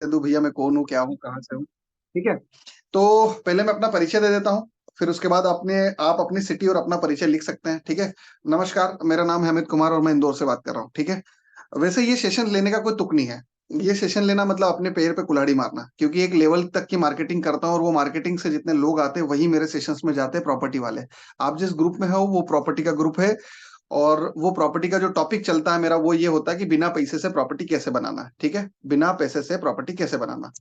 दो भैया मैं कौन हूँ, क्या हूँ, कहाँ से हूँ। ठीक है। तो पहले मैं अपना परिचय दे देता हूँ, फिर उसके बाद आप अपनी सिटी और अपना परिचय लिख सकते हैं। ठीक है। नमस्कार, मेरा नाम है अमित कुमार और मैं इंदौर से बात कर रहा हूँ। ठीक है। वैसे ये सेशन लेने का कोई तुक नहीं है। ये सेशन लेना मतलब अपने पैर पे कुल्हाड़ी मारना, क्योंकि एक लेवल तक की मार्केटिंग करता हूँ और वो मार्केटिंग से जितने लोग आते हैं वही मेरे सेशंस में जाते हैं, प्रॉपर्टी वाले। आप जिस ग्रुप में हो वो प्रॉपर्टी का ग्रुप है। और वो प्रॉपर्टी का जो टॉपिक चलता है मेरा वो ये होता है कि बिना पैसे से प्रॉपर्टी कैसे बनाना है। ठीक है। बिना पैसे से प्रॉपर्टी कैसे बनाना।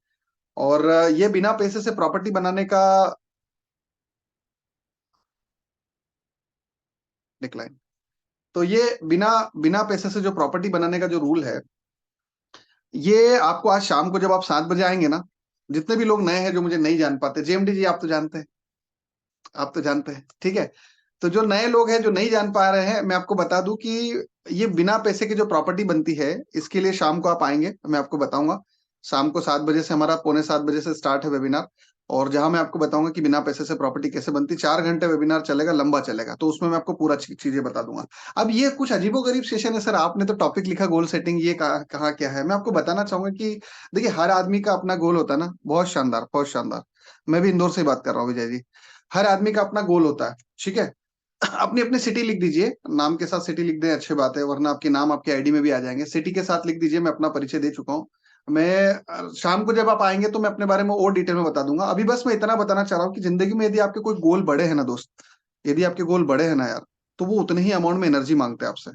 और ये बिना पैसे से प्रॉपर्टी बनाने का डिक्लाइन। तो ये बिना बिना पैसे से जो प्रॉपर्टी बनाने का जो रूल है, ये आपको आज शाम को जब आप 7 बजे आएंगे ना, जितने भी लोग नए हैं जो मुझे नहीं जान पाते, जेएमडी जी आप तो जानते हैं, आप तो जानते हैं। ठीक है। तो जो नए लोग हैं जो नहीं जान पा रहे हैं, मैं आपको बता दूं कि ये बिना पैसे की जो प्रॉपर्टी बनती है, इसके लिए शाम को आप आएंगे मैं आपको बताऊंगा। शाम को 7 बजे से हमारा पौने 7 बजे से स्टार्ट है वेबिनार। और जहां मैं आपको बताऊंगा कि बिना पैसे से प्रॉपर्टी कैसे बनती। 4 घंटे वेबिनार चलेगा, लंबा चलेगा, तो उसमें मैं आपको पूरा चीजें बता दूंगा। अब ये कुछ अजीबोगरीब सेशन है सर, आपने तो टॉपिक लिखा गोल सेटिंग, ये कहाँ क्या है। मैं आपको बताना चाहूंगा कि देखिए, हर आदमी का अपना गोल होता है ना। बहुत शानदार, बहुत शानदार। मैं भी इंदौर से ही बात कर रहा हूँ विजय जी। हर आदमी का अपना गोल होता है। ठीक है। अपनी अपनी सिटी लिख दीजिए, नाम के साथ सिटी लिख दें, अच्छी बात है, वरना आपके नाम आपके आईडी में भी आ जाएंगे। सिटी के साथ लिख दीजिए, मैं अपना परिचय दे चुका हूँ। मैं शाम को जब आप आएंगे तो मैं अपने बारे में और डिटेल में बता दूंगा। अभी बस मैं इतना बताना चाह रहा हूँ कि जिंदगी में यदि आपके कोई गोल बड़े हैं ना दोस्त, यदि आपके गोल बड़े हैं ना यार, तो वो उतने ही अमाउंट में एनर्जी मांगते हैं आपसे।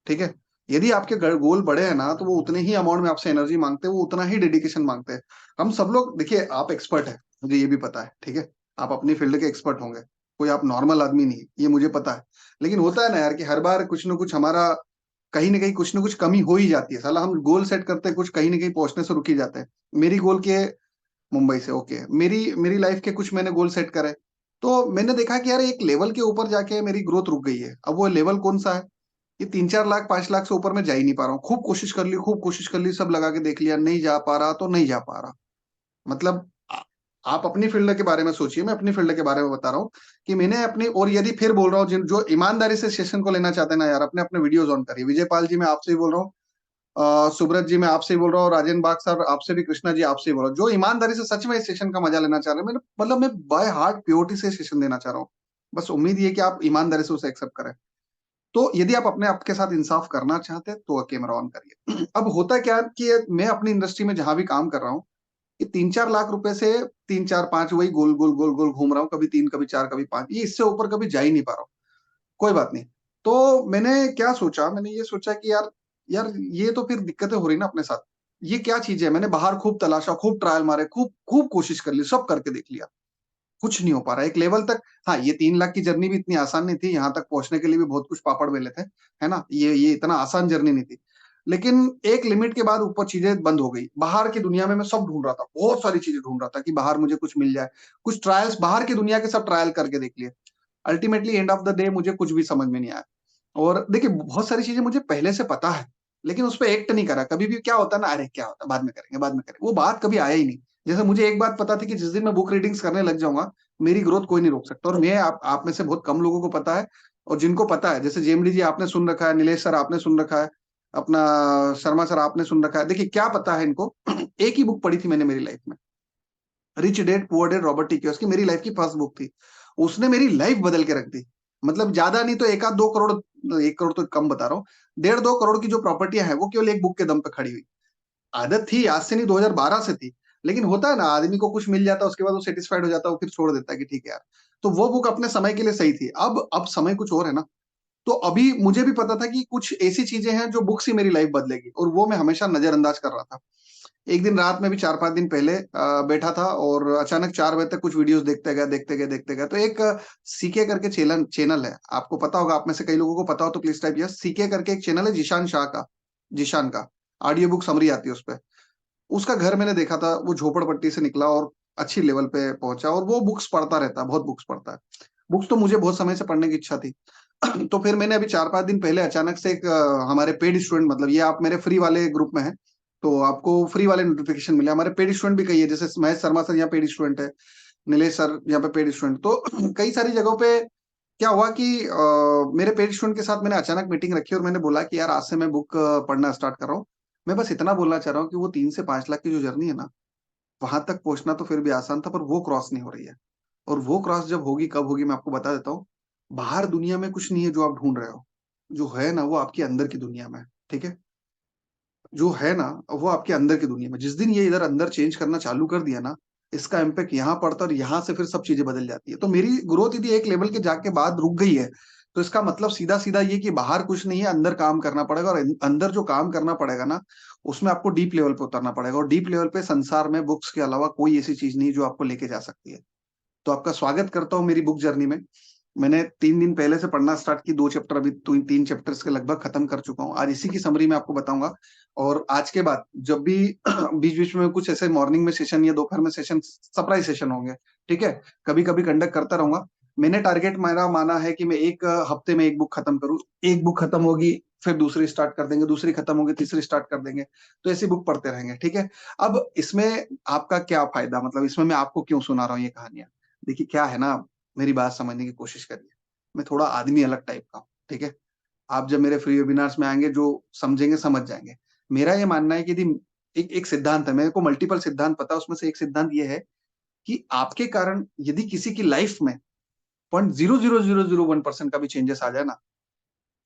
ठीक है। यदि आपके गोल बड़े हैं ना, तो वो उतने ही अमाउंट में आपसे एनर्जी मांगते हैं, वो उतना ही डेडिकेशन मांगते हैं। हम सब लोग देखिए, आप एक्सपर्ट है, मुझे ये भी पता है। ठीक है। आप अपनी फील्ड के एक्सपर्ट होंगे, कोई आप नॉर्मल आदमी नहीं है, ये मुझे पता है। लेकिन होता है ना यार कि हर बार कुछ ना कुछ हमारा, कहीं ना कहीं कुछ ना कुछ कमी हो ही जाती है। साला हम गोल सेट करते हैं, कुछ कहीं ना कहीं पहुंचने से रुक ही जाते हैं। मेरी गोल के मुंबई से ओके, मेरी मेरी लाइफ के कुछ मैंने गोल सेट करे, तो मैंने देखा कि यार एक लेवल के ऊपर जाके मेरी ग्रोथ रुक गई है। अब वो लेवल कौन सा है? ये 3-4 लाख 5 लाख से ऊपर मैं जा ही नहीं पा रहा हूँ। खूब कोशिश कर ली, खूब कोशिश कर ली, सब लगा के देख लिया, नहीं जा पा रहा तो नहीं जा पा रहा। मतलब आप अपनी फील्ड के बारे में सोचिए, मैं अपनी फील्ड के बारे में बता रहा हूँ कि मैंने अपनी, और यदि फिर बोल रहा हूँ, जिन जो ईमानदारी से सेशन को लेना चाहते हैं ना यार, अपने अपने वीडियोज ऑन करिए। विजय पाल जी मैं आपसे ही बोल रहा हूँ, सुब्रत जी मैं आपसे ही बोल रहा हूँ, राजेंद्र बाग सर आपसे भी, कृष्णा जी आपसे ही बोल रहा हूँ। जो ईमानदारी से सच में इस सेशन का मजा लेना चाह रहे हैं, मैंने मतलब मैं बाय हार्ट प्योरिटी से सेशन देना चाह रहा हूँ। बस उम्मीद ये कि आप ईमानदारी से उसे एक्सेप्ट करें। तो यदि आप अपने आप के साथ इंसाफ करना चाहते हैं तो कैमरा ऑन करिए। अब होता क्या है कि मैं अपनी इंडस्ट्री में जहां भी काम कर रहा हूँ, कि 3-4 लाख रुपए से 3-4-5 वही गोल गोल गोल गोल घूम रहा हूँ, कभी 3 कभी 4 कभी 5, ये इससे ऊपर कभी जा ही नहीं पा रहा हूँ। कोई बात नहीं। तो मैंने क्या सोचा, मैंने ये सोचा कि यार, यार ये तो फिर दिक्कतें हो रही ना अपने साथ। ये क्या चीज है? मैंने बाहर खूब तलाशा, खूब ट्रायल मारे, खूब खूब कोशिश कर ली, सब करके देख लिया, कुछ नहीं हो पा रहा एक लेवल तक। हाँ, ये 3 लाख की जर्नी भी इतनी आसान नहीं थी, यहाँ तक पहुंचने के लिए भी बहुत कुछ पापड़ बेले थे, है ना। ये इतना आसान जर्नी नहीं थी। लेकिन एक लिमिट के बाद ऊपर चीजें बंद हो गई। बाहर की दुनिया में मैं सब ढूंढ रहा था, बहुत सारी चीजें ढूंढ रहा था कि बाहर मुझे कुछ मिल जाए। कुछ ट्रायल्स बाहर की दुनिया के सब ट्रायल करके देख लिए। Ultimately end of the day मुझे कुछ भी समझ में नहीं आया। और देखिए, बहुत सारी चीजें मुझे पहले से पता है, लेकिन उस पर एक्ट नहीं करा। कभी भी क्या होता है ना, अरे क्या होता है, बाद में करेंगे, बाद में करेंगे, वो बात कभी आया ही नहीं। जैसे मुझे एक बात पता थी कि जिस दिन मैं बुक रीडिंग्स करने लग जाऊंगा, मेरी ग्रोथ कोई नहीं रोक सकता। और मैं आप में से बहुत कम लोगों को पता है। और जिनको पता है, जैसे जेएमडी जी आपने सुन रखा है, नीलेश सर आपने सुन रखा है, अपना शर्मा सर आपने सुन रखा है। देखिए क्या पता है इनको। एक ही बुक पढ़ी थी मैंने मेरी लाइफ में, rich dad poor dad, Robert T Kiyosaki, मेरी लाइफ की फर्स्ट बुक थी। उसने मेरी लाइफ बदल के रख दी। मतलब ज्यादा नहीं तो 1-2 करोड़, 1 करोड़ तो कम बता रहा हूँ, 1.5-2 करोड़ की जो प्रॉपर्टियां हैं वो केवल एक बुक के दम पे खड़ी हुई। आदत थी, आज से नहीं 2012 से थी। लेकिन होता है ना, आदमी को कुछ मिल जाता है, उसके बाद वो सेटिस्फाइड हो जाता है, वो फिर छोड़ देता है कि ठीक है यार। तो वो बुक अपने समय के लिए सही थी। अब समय कुछ और है ना। तो अभी मुझे भी पता था कि कुछ ऐसी चीजें हैं जो बुक्स ही मेरी लाइफ बदलेगी, और वो मैं हमेशा नजरअंदाज कर रहा था। एक दिन रात में भी 4-5 दिन पहले बैठा था, और अचानक 4 बजे तक कुछ वीडियोस देखते गए, देखते गए, देखते गए, तो एक सीके करके चैनल चैनल है, आपको पता होगा, आप में से कई लोगों को पता हो तो प्लीज टाइप यस। सीके करके एक चैनल है, जिशान शाह का, जिशान का ऑडियो बुक समरी आती है उस पे। उसका घर मैंने देखा था, वो झोपड़पट्टी से निकला और अच्छी लेवल पे पहुंचा, और वो बुक्स पढ़ता रहता है, बहुत बुक्स पढ़ता है। बुक्स तो मुझे बहुत समय से पढ़ने की इच्छा थी। तो फिर मैंने अभी 4-5 दिन पहले अचानक से एक हमारे पेड स्टूडेंट, मतलब ये आप मेरे फ्री वाले ग्रुप में हैं, तो आपको फ्री वाले नोटिफिकेशन मिले। हमारे पेड स्टूडेंट भी कई है, जैसे महेश शर्मा सर यहाँ पेड स्टूडेंट है, नीलेश सर यहाँ पे पेड स्टूडेंट। तो कई सारी जगहों पे क्या हुआ कि मेरे पेड स्टूडेंट के साथ मैंने अचानक मीटिंग रखी और मैंने बोला कि यार आज से मैं बुक पढ़ना स्टार्ट कर रहा हूँ। मैं बस इतना बोलना चाह रहा हूँ कि वो 3 से 5 लाख की जो जर्नी है ना, वहां तक पहुंचना तो फिर भी आसान था, पर वो क्रॉस नहीं हो रही है। और वो क्रॉस जब होगी, कब होगी, मैं आपको बता देता हूँ। बाहर दुनिया में कुछ नहीं है जो आप ढूंढ रहे हो, जो है ना वो आपके अंदर की दुनिया में है। ठीक है, जो है ना वो आपके अंदर की दुनिया में, जिस दिन ये इधर अंदर चेंज करना चालू कर दिया ना, इसका इम्पैक्ट यहाँ पड़ता है, और यहाँ से फिर सब चीजें बदल जाती है। तो मेरी ग्रोथ यदि एक लेवल के जाके बाद रुक गई है, तो इसका मतलब सीधा सीधा ये कि बाहर कुछ नहीं है, अंदर काम करना पड़ेगा, और अंदर जो काम करना पड़ेगा ना, उसमें आपको डीप लेवल पे उतरना पड़ेगा, और डीप लेवल पे संसार में बुक्स के अलावा कोई ऐसी चीज नहीं जो आपको लेके जा सकती है। तो आपका स्वागत करता हूँ मेरी बुक जर्नी में। मैंने 3 दिन पहले से पढ़ना स्टार्ट की, 2 चैप्टर अभी 3 चैप्टर्स के लगभग खत्म कर चुका हूँ। आज इसी की समरी मैं आपको बताऊंगा। और आज के बाद जब भी बीच बीच में कुछ ऐसे मॉर्निंग में सेशन या दोपहर में सेशन, सरप्राइज सेशन होंगे, ठीक है, कभी कभी कंडक्ट करता रहूंगा। मैंने टारगेट मेरा माना है कि मैं एक हफ्ते में एक बुक खत्म करूँ। एक बुक खत्म होगी, फिर दूसरी स्टार्ट कर देंगे, दूसरी खत्म होगी, तीसरी स्टार्ट कर देंगे। तो ऐसी बुक पढ़ते रहेंगे, ठीक है। अब इसमें आपका क्या फायदा, मतलब इसमें मैं आपको क्यों सुना रहा हूँ ये कहानियां। देखिए क्या है ना, मेरी बात समझने की कोशिश करिए। मैं थोड़ा आदमी अलग टाइप का हूँ, ठीक है। आप जब मेरे फ्री वेबिनार्स में आएंगे, जो समझेंगे समझ जाएंगे। मेरा ये मानना है कि यदि एक एक सिद्धांत है, मेरे को मल्टीपल सिद्धांत पता है, उसमें से एक सिद्धांत ये है कि आपके कारण यदि किसी की लाइफ में 0.00001% का भी चेंजेस आ जाए ना,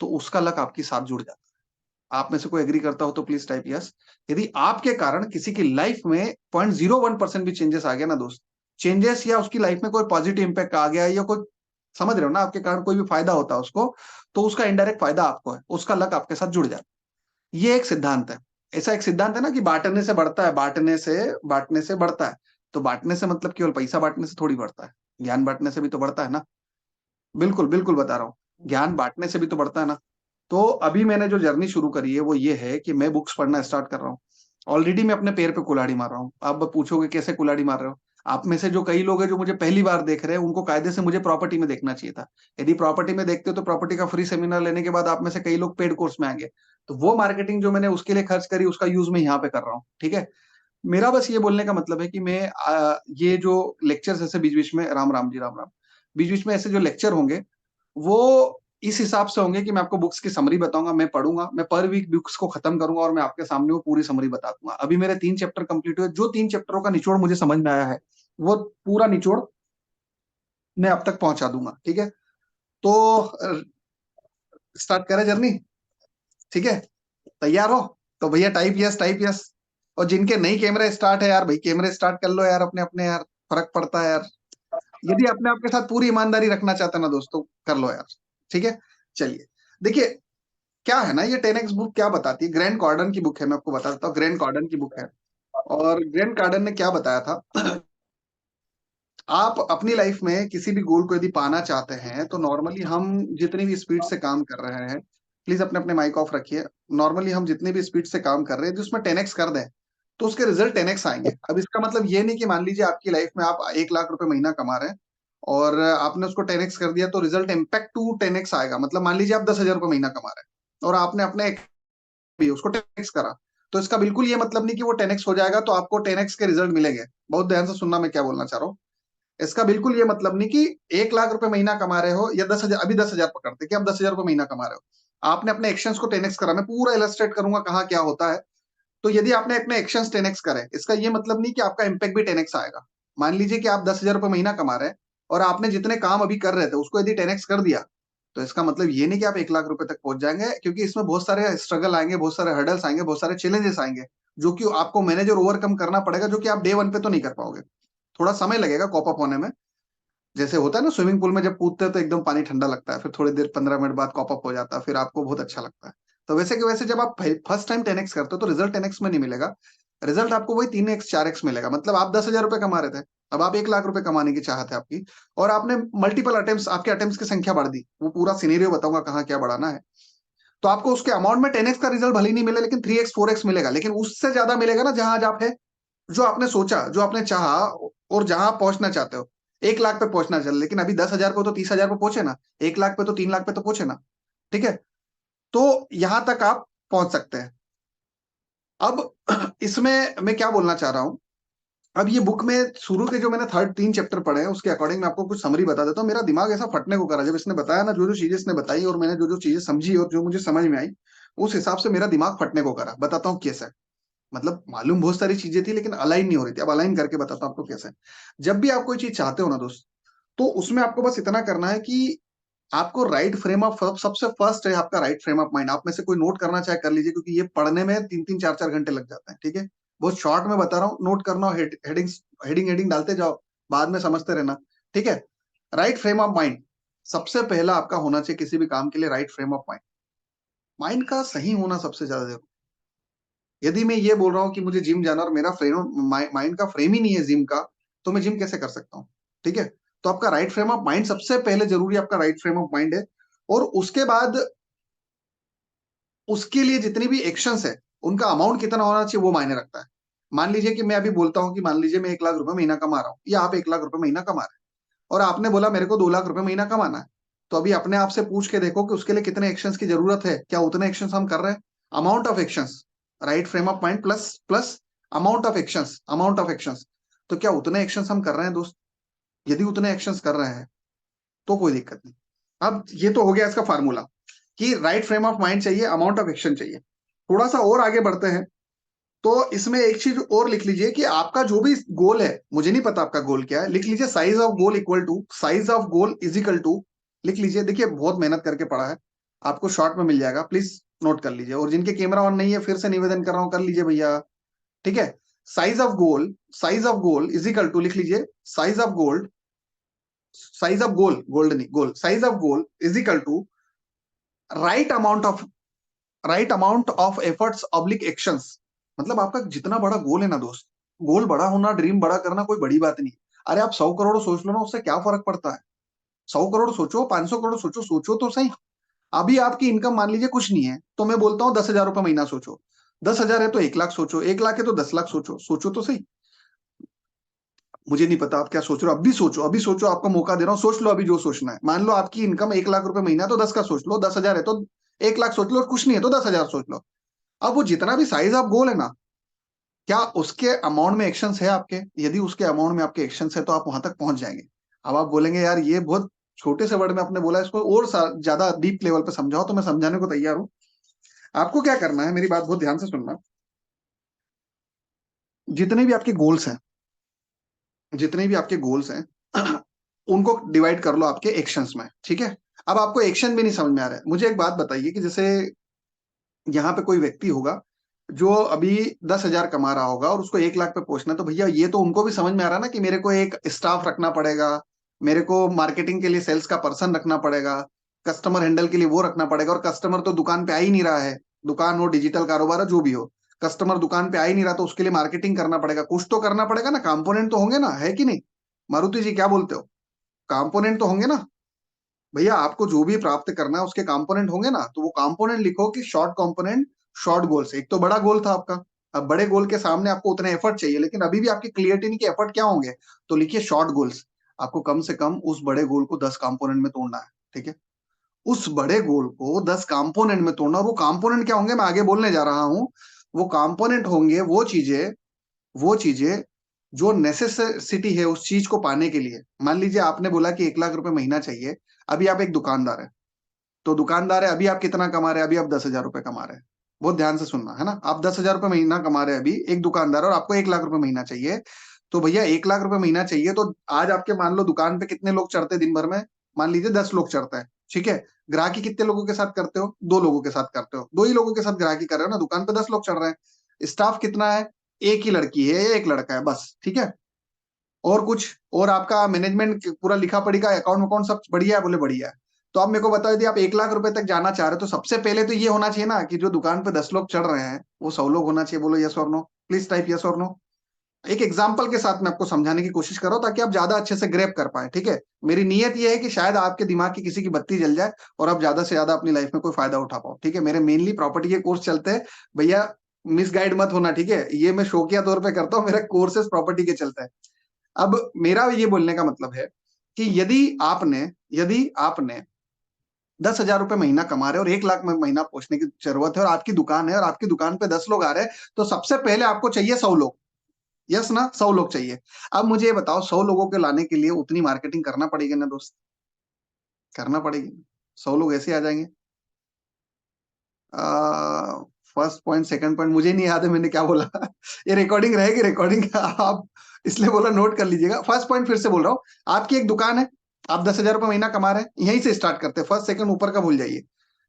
तो उसका लक आपके साथ जुड़ जाता है। आप में से कोई एग्री करता हो तो प्लीज टाइप यस। यदि आपके कारण किसी की लाइफ में 0.01% भी चेंजेस आ गया ना दोस्त, चेंजेस या उसकी लाइफ में कोई पॉजिटिव इंपैक्ट आ गया, या कोई, समझ रहे हो ना, आपके कारण कोई भी फायदा होता है उसको, तो उसका इनडायरेक्ट फायदा आपको है, उसका लक आपके साथ जुड़ जाता है। ये एक सिद्धांत है। ऐसा एक सिद्धांत है ना कि बांटने से बढ़ता है, बांटने से बढ़ता है। तो बांटने से मतलब केवल पैसा बांटने से थोड़ी बढ़ता है, ज्ञान बांटने से भी तो बढ़ता है ना। बिल्कुल बिल्कुल बता रहा हूँ, ज्ञान बांटने से भी तो बढ़ता है ना। तो अभी मैंने जो जर्नी शुरू करी है वो ये है कि मैं बुक्स पढ़ना स्टार्ट कर रहा हूँ। ऑलरेडी मैं अपने पैर पे कुल्हाड़ी मार रहा हूँ। अब पूछोगे कैसे कुल्हाड़ी मार रहे हो। आप में से जो कई लोग हैं जो मुझे पहली बार देख रहे हैं, उनको कायदे से मुझे प्रॉपर्टी में देखना चाहिए था। यदि प्रॉपर्टी में देखते हो तो प्रॉपर्टी का फ्री सेमिनार लेने के बाद आप में से कई लोग पेड कोर्स में आएंगे। तो वो मार्केटिंग जो मैंने उसके लिए खर्च करी, उसका यूज मैं यहाँ पे कर रहा हूँ, ठीक है। मेरा बस ये बोलने का मतलब है कि मैं ये जो लेक्चर्स ऐसे बीच बीच में, राम राम जी, राम राम, बीच बीच में ऐसे जो लेक्चर होंगे, वो इस हिसाब से होंगे कि मैं आपको बुक्स की समरी बताऊंगा, मैं पढ़ूंगा, मैं पर वीक बुक्स को खत्म करूंगा, और मैं आपके सामने वो पूरी समरी बता दूंगा। अभी मेरे 3 चैप्टर कंप्लीट हुए, जो 3 चैप्टरों का निचोड़ मुझे समझ में आया है, वो पूरा निचोड़ मैं अब तक पहुंचा दूंगा, ठीक है। तो स्टार्ट करें जर्नी, ठीक है। तैयार हो तो भैया टाइप यस, टाइप यस। और जिनके नहीं कैमरे स्टार्ट है यार, भाई कैमरे स्टार्ट कर लो यार अपने अपने यार, फर्क पड़ता है यार। यदि अपने आपके साथ पूरी ईमानदारी रखना चाहते हैं ना दोस्तों, कर लो यार, ठीक है। चलिए, देखिए क्या है ना, ये 10x बुक क्या बताती है, ग्रैंड कॉर्डन की बुक है, मैं आपको बता देता हूँ, ग्रैंड कॉर्डन की बुक है। और ग्रैंड कॉर्डन ने क्या बताया था, आप अपनी लाइफ में किसी भी गोल को यदि पाना चाहते हैं, तो नॉर्मली हम जितनी भी स्पीड से काम कर रहे हैं, प्लीज अपने अपने माइक ऑफ रखिए। नॉर्मली हम जितनी भी स्पीड से काम कर रहे हैं, जो उसमें 10x कर दें, तो उसके रिजल्ट 10x आएंगे। अब इसका मतलब ये नहीं कि मान लीजिए आपकी लाइफ में आप 1 लाख रुपए महीना कमा रहे हैं, और आपने उसको 10x कर दिया, तो रिजल्ट इम्पैक्ट टू 10x आएगा। मतलब मान लीजिए आप 10,000 रुपए महीना कमा रहे हैं, और आपने अपने भी उसको 10x करा, तो इसका बिल्कुल ये मतलब नहीं कि वो 10x हो जाएगा तो आपको 10x के रिजल्ट मिलेंगे। बहुत ध्यान से सुनना मैं क्या बोलना चाह रहा हूँ। इसका बिल्कुल ये मतलब नहीं कि 1 लाख रुपए महीना कमा रहे हो, या 10,000, अभी 10,000 पकड़ते कि आप 10,000 रुपए महीना कमा रहे हो, आपने अपने एक्शंस को 10x करा। मैं पूरा इलस्ट्रेट करूंगा कहाँ क्या होता है। तो यदि आपने अपने एक्शंस 10x करे, इसका ये मतलब नहीं कि आपका इम्पैक्ट भी 10x आएगा। मान लीजिए कि आप 10,000 रुपए महीना कमा रहे हैं, और आपने जितने काम अभी कर रहे थे उसको यदि 10x कर दिया, तो इसका मतलब ये नहीं कि आप 1 लाख रुपए तक पहुंच जाएंगे, क्योंकि इसमें बहुत सारे स्ट्रगल आएंगे, बहुत सारे हर्डल्स आएंगे, बहुत सारे चैलेंजेस आएंगे, जो कि आपको मैनेज और ओवरकम करना पड़ेगा, जो कि आप डे वन पे तो नहीं कर पाओगे। थोड़ा समय लगेगा कॉप अप होने में। जैसे होता है ना, स्विमिंग पूल में जब कूदते हैं तो एकदम पानी ठंडा लगता है, फिर थोड़ी देर 15 मिनट बाद कॉप अप हो जाता है, फिर आपको बहुत अच्छा लगता है। तो वैसे कि वैसे जब आप फर्स्ट टाइम 10x करते हो, तो रिजल्ट 10x में नहीं मिलेगा। रिजल्ट आपको वही 3x 4x मिलेगा। मतलब आप 10,000 रुपए कमा रहे थे, अब आप 1 लाख रुपए कमाने की चाहत है आपकी, और आपने मल्टीपल अटेम्प्ट, आपके अटेम्प्ट की संख्या बढ़ दी। वो पूरा सिनेरियो बताऊंगा कहाँ क्या बढ़ाना है। तो आपको उसके अमाउंट में 10x का रिजल्ट भले ही नहीं मिले, लेकिन 3x 4x मिलेगा, लेकिन उससे ज्यादा मिलेगा ना जहां आज आप है, जो आपने सोचा, जो आपने चाहा, और जहां आप पहुंचना चाहते हो। 1 लाख पे पहुंचना चल, लेकिन अभी 10,000 पे तो 30,000 पे पहुंचे ना, 1 लाख पे तो 3 लाख पे तो पहुंचे ना, ठीक है। तो यहां तक आप पहुंच सकते हैं। अब इसमें मैं क्या बोलना चाह रहा हूं, अब ये बुक में शुरू के जो मैंने थर्ड 3 चैप्टर पढ़े हैं, उसके अकॉर्डिंग मैं आपको कुछ समरी बता देता हूँ। मेरा दिमाग ऐसा फटने को करा जब इसने बताया ना, जो जो चीजें इसने बताई, और मैंने जो जो चीजें समझी और जो मुझे समझ में आई, उस हिसाब से मेरा दिमाग फटने को करा। बताता हूँ कैसे। मतलब मालूम बहुत सारी चीजें थी लेकिन अलाइन नहीं हो रही थी। अब अलाइन करके बताता हूँ आपको कैसे। जब भी आप कोई चीज चाहते हो ना दोस्त, तो उसमें आपको बस इतना करना है कि आपको राइट फ्रेम ऑफ, सबसे फर्स्ट है आपका राइट फ्रेम ऑफ माइंड। आप में से कोई नोट करना चाहे कर लीजिए, क्योंकि ये पढ़ने में 3-3 4-4 घंटे लग जाते हैं। ठीक है, बहुत शॉर्ट में बता रहा हूँ, नोट करना, हेडिंग्स हेडिंग हेडिंग डालते जाओ, बाद में समझते रहना। ठीक है, राइट फ्रेम ऑफ माइंड सबसे पहला आपका होना चाहिए किसी भी काम के लिए। Right frame of mind, mind का सही होना सबसे ज्यादा जरूरी। यदि मैं ये बोल रहा हूँ कि मुझे जिम जाना और मेरा फ्रेम माइंड का फ्रेम ही नहीं है जिम का, तो मैं जिम कैसे कर सकता हूँ? ठीक है, तो आपका राइट फ्रेम ऑफ माइंड सबसे पहले जरूरी, आपका राइट फ्रेम ऑफ माइंड है। और उसके बाद उसके लिए जितनी भी एक्शंस है उनका अमाउंट कितना होना चाहिए वो मायने रखता है। मान लीजिए कि मैं अभी बोलता हूँ कि मान लीजिए मैं 1 लाख रुपए महीना कमा रहा हूँ, या आप 1 लाख रुपए महीना कमा रहे हैं, और आपने बोला मेरे को 2 लाख रुपए महीना कमाना है। तो अभी अपने आप से पूछ के देखो कि उसके लिए कितने एक्शंस की जरूरत है, क्या उतने एक्शंस हम कर रहे हैं? Amount of actions, right frame of mind plus plus amount of actions, amount of actions. तो क्या उतने एक्शंस हम कर रहे हैं दोस्त? यदि उतने एक्शंस कर रहे हैं तो कोई दिक्कत नहीं। अब ये तो हो गया इसका फार्मूला कि राइट फ्रेम ऑफ माइंड चाहिए, अमाउंट ऑफ एक्शन चाहिए। थोड़ा सा और आगे बढ़ते हैं, तो इसमें एक चीज और लिख लीजिए कि आपका जो भी गोल है, मुझे नहीं पता आपका गोल क्या है, लिख लीजिए size of goal equal to, size of goal is equal to, लिख लीजिए। देखिए बहुत मेहनत करके पढ़ा है, आपको शॉर्ट में मिल जाएगा, प्लीज नोट कर लीजिए। और जिनके कैमरा ऑन नहीं है फिर से निवेदन कर रहा हूं, कर लीजिए भैया। ठीक है, size of goal, size of goal is equal to, लिख लीजिए size of gold, size of goal, gold नहीं goal, size of goal is equal to right amount of, right amount of efforts oblique actions. मतलब आपका जितना बड़ा गोल है ना दोस्त, गोल बड़ा होना, ड्रीम बड़ा करना कोई बड़ी बात नहीं। अरे आप 100 करोड़ सोच लो ना, उससे क्या फर्क पड़ता है? 100 करोड़ सोचो, 500 करोड़ सोचो, सोचो तो सही। अभी आपकी इनकम मान लीजिए कुछ नहीं है, तो मैं बोलता हूँ 10,000 रुपये महीना सोचो। 10,000 है तो 1 लाख सोचो, 1 लाख है तो 10 लाख सोचो, सोचो तो सही। मुझे नहीं पता आप क्या सोच रहे हो, अभी सोचो, अभी सोचो, आपको मौका दे रहा हूँ, सोच लो अभी जो सोचना है। मान लो आपकी इनकम 1 लाख रुपए महीना, तो 10 का सोच लो, 10,000 है तो 1 लाख सोच लो, और कुछ नहीं है तो 10,000 सोच लो। अब वो जितना भी साइज ऑफ गोल है ना, क्या उसके अमाउंट में एक्शंस है आपके? यदि उसके अमाउंट में आपके एक्शंस है तो आप वहां तक पहुंच जाएंगे। अब आप बोलेंगे यार ये बहुत छोटे से वर्ड में आपने बोला, इसको और ज्यादा डीप लेवल पे समझाओ, तो मैं समझाने को तैयार हूँ। आपको क्या करना है, मेरी बात बहुत ध्यान से सुनना। जितने भी आपके गोल्स हैं, जितने भी आपके गोल्स हैं उनको डिवाइड कर लो आपके एक्शंस में। ठीक है, अब आपको एक्शन भी नहीं समझ में आ रहा है, मुझे एक बात बताइए कि जैसे यहाँ पे कोई व्यक्ति होगा जो अभी 10,000 कमा रहा होगा और उसको 1 लाख पे पहुंचना है, तो भैया ये तो उनको भी समझ में आ रहा है ना कि मेरे को एक स्टाफ रखना पड़ेगा, मेरे को मार्केटिंग के लिए सेल्स का पर्सन रखना पड़ेगा, कस्टमर हैंडल के लिए वो रखना पड़ेगा। और कस्टमर तो दुकान पे आ ही नहीं रहा है, दुकान हो डिजिटल कारोबार हो जो भी हो, कस्टमर दुकान पे आ ही नहीं रहा, तो उसके लिए मार्केटिंग करना पड़ेगा, कुछ तो करना पड़ेगा ना, कंपोनेंट तो होंगे ना, है कि नहीं? मारुति जी क्या बोलते हो? कंपोनेंट तो होंगे ना भैया, आपको जो भी प्राप्त करना है उसके कंपोनेंट होंगे ना, तो वो कंपोनेंट लिखो कि शॉर्ट कंपोनेंट, शॉर्ट गोल्स। एक तो बड़ा गोल था आपका, अब बड़े गोल के सामने आपको उतने एफर्ट चाहिए, लेकिन अभी भी आपकी क्लियरिटी नहीं कि एफर्ट क्या होंगे, तो लिखिए शॉर्ट गोल्स। आपको कम से कम उस बड़े गोल को 10 कंपोनेंट में तोड़ना है। ठीक है, उस बड़े गोल को 10 कंपोनेंट में तोड़ना, और वो कंपोनेंट क्या होंगे मैं आगे बोलने जा रहा हूँ। वो कंपोनेंट होंगे वो चीजें, वो चीजें जो नेसेसिटी है उस चीज को पाने के लिए। मान लीजिए आपने बोला कि 1 लाख रुपए महीना चाहिए, अभी आप एक दुकानदार है, तो दुकानदार है, अभी आप कितना कमा रहे हैं? अभी आप 10,000 रुपए कमा रहे हैं। बहुत ध्यान से सुनना है ना, आप 10,000 रुपए महीना कमा रहे हैं अभी, एक दुकानदार, और आपको 1 लाख रुपए महीना चाहिए। तो भैया 1 लाख रुपए महीना चाहिए, तो आज आपके मान लो दुकान पे कितने लोग चढ़ते हैं दिन भर में? मान लीजिए 10 लोग चढ़ते हैं। ठीक है, ग्राहकी कितने लोगों के साथ करते हो? 2 लोगों के साथ करते हो, 2 ही लोगों के साथ ग्राहकी कर रहे हो ना, दुकान पे 10 लोग चढ़ रहे हैं। स्टाफ कितना है? एक ही लड़की है या एक लड़का है बस। ठीक है, और कुछ, और आपका मैनेजमेंट पूरा लिखा पढ़ी का अकाउंट अकाउंट सब बढ़िया है? बोले बढ़िया है। तो आप मेरे को बताओ, यदि आप 1 लाख रुपए तक जाना चाह रहे हो, तो सबसे पहले तो ये होना चाहिए ना कि जो दुकान पे 10 लोग चढ़ रहे हैं वो 100 लोग होना चाहिए। बोलो यस और नो, प्लीज टाइप यस और नो। एक एग्जाम्पल के साथ मैं आपको समझाने की कोशिश करो ताकि आप ज्यादा अच्छे से ग्रैब कर पाए। ठीक है, मेरी नीयत ये है कि शायद आपके दिमाग की किसी की बत्ती जल जाए और आप ज्यादा से ज्यादा अपनी लाइफ में कोई फायदा उठा पाओ। ठीक है, मेरे मेनली प्रॉपर्टी के कोर्स चलते हैं भैया, मिसगाइड मत होना। ठीक है, ये मैं शौकिया तौर पे करता हूँ, मेरे कोर्सेज प्रॉपर्टी के चलते हैं। अब मेरा ये बोलने का मतलब है कि यदि आपने 10,000 रुपए महीना कमा रहे हो और 1 लाख में महीना पहुंचने की जरूरत है, और आपकी दुकान है और आपकी दुकान पे 10 लोग आ रहे हैं, तो सबसे पहले आपको चाहिए 100 लोग। यस ना, 100 लोग चाहिए। अब मुझे ये बताओ, 100 लोगों के लाने के लिए उतनी मार्केटिंग करना पड़ेगी ना दोस्त? करना पड़ेगी। 100 लोग ऐसे आ जाएंगे? फर्स्ट पॉइंट, सेकंड पॉइंट मुझे नहीं याद है मैंने क्या बोला। ये रिकॉर्डिंग रहेगी, रिकॉर्डिंग आप इसलिए बोला नोट कर लीजिएगा। फर्स्ट पॉइंट फिर से बोल रहा हूँ, आपकी एक दुकान है, आप 10,000 रुपये महीना कमा रहे हैं, यहीं से स्टार्ट करते हैं, फर्स्ट सेकंड ऊपर का भूल जाइए।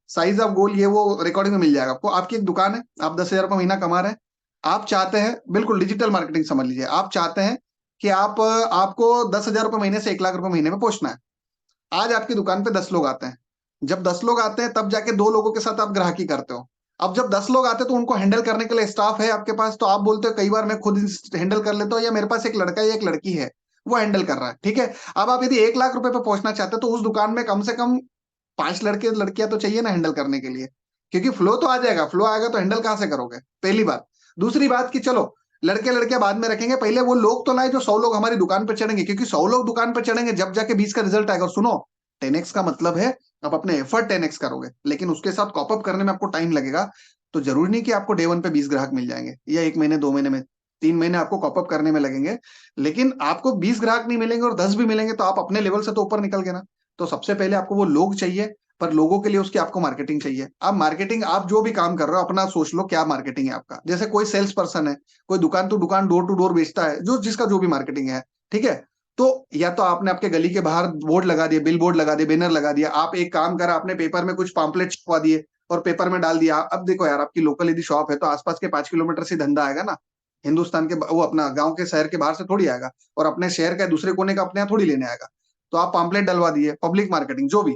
साइज ऑफ गोल ये वो रिकॉर्डिंग में मिल जाएगा आपको। आपकी एक दुकान है, आप 10,000 रुपये महीना कमा रहे हैं, आप चाहते हैं, बिल्कुल डिजिटल मार्केटिंग समझ लीजिए, आप चाहते हैं कि आपको 10,000 रुपये महीने से 1 लाख रुपए महीने में पहुंचना है। आज आपकी दुकान पे 10 लोग आते हैं, जब 10 लोग आते हैं तब जाके 2 लोगों के साथ आप ग्राहकी करते हो। अब जब 10 लोग आते हैं तो उनको हैंडल करने के लिए स्टाफ है आपके पास, तो आप बोलते हो कई बार मैं खुद हैंडल कर लेता हूँ, या मेरे पास एक लड़का या एक लड़की है वो हैंडल कर रहा है, ठीक है। अब आप यदि 1 लाख रुपए पे पहुंचना चाहते हो तो उस दुकान में कम से कम 5 लड़के लड़कियां तो चाहिए ना हैंडल करने के लिए, क्योंकि फ्लो तो आ जाएगा, फ्लो आएगा तो हैंडल कहां से करोगे, पहली बात। दूसरी बात कि चलो लड़के लड़कियां बाद में रखेंगे, पहले वो लोग तो लाए जो 100 लोग हमारी दुकान पर चढ़ेंगे, क्योंकि 100 लोग दुकान पर चढ़ेंगे जब जाके 20 का रिजल्ट आएगा। और सुनो, 10x का मतलब है आप अपने एफर्ट 10x करोगे, लेकिन उसके साथ कॉपअप करने में आपको टाइम लगेगा। तो जरूरी नहीं कि आपको डे वन पे 20 ग्राहक मिल जाएंगे, या 1 महीने 2 महीने में, 3 महीने आपको कॉपअप करने में लगेंगे। लेकिन आपको 20 ग्राहक नहीं मिलेंगे और 10 भी मिलेंगे तो आप अपने लेवल से तो ऊपर निकल गए ना। तो सबसे पहले आपको वो लोग चाहिए, पर लोगों के लिए उसकी आपको मार्केटिंग चाहिए। अब मार्केटिंग आप जो भी काम कर रहे हो अपना सोच लो क्या मार्केटिंग है आपका। जैसे कोई सेल्स पर्सन है, कोई दुकान टू दुकान डोर टू डोर बेचता है, जो जिसका जो भी मार्केटिंग है, ठीक है। तो या तो आपने आपके गली के बाहर बोर्ड लगा दिया, बिल बोर्ड लगा दिया, बैनर लगा दिया, आप एक काम करा आपने पेपर में कुछ पॉम्पलेट छपवा दिए और पेपर में डाल दिया। अब देखो यार, आपकी लोकल यदि शॉप है तो आसपास के 5 किलोमीटर से धंधा आएगा ना, हिंदुस्तान के वो अपना गांव के शहर के बाहर से थोड़ी आएगा, और अपने शहर का दूसरे कोने का अपने यहाँ थोड़ी लेने आएगा। तो आप पॉम्पलेट डलवा दिए, पब्लिक मार्केटिंग जो भी,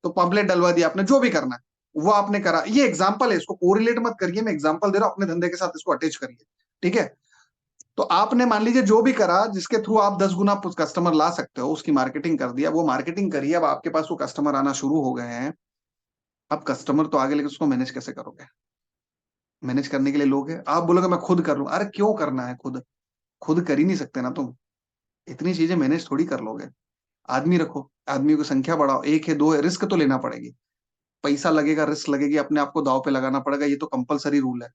तो पॉम्पलेट डलवा दिया आपने, जो भी करना है वो आपने करा। ये एग्जाम्पल है, इसको कोरिलेट मत करिए, मैं एग्जाम्पल दे रहा हूँ, अपने धंधे के साथ इसको अटैच करिए, ठीक है। तो आपने मान लीजिए जो भी करा जिसके थ्रू आप 10 गुना कस्टमर ला सकते हो, उसकी मार्केटिंग कर दिया, वो मार्केटिंग करिए, अब आपके पास वो कस्टमर आना शुरू हो गए हैं। अब कस्टमर तो आगे, लेकिन उसको मैनेज कैसे करोगे? मैनेज करने के लिए लोग हैं, आप बोलोगे मैं खुद कर लूं, अरे क्यों करना है खुद? खुद कर ही नहीं सकते ना तुम, इतनी चीजें मैनेज थोड़ी कर लोगे। आदमी रखो, आदमी की संख्या बढ़ाओ, एक है दो है, रिस्क तो लेना पड़ेगी, पैसा लगेगा, रिस्क लगेगी, अपने आप को दाव पे लगाना पड़ेगा, ये तो कंपलसरी रूल है,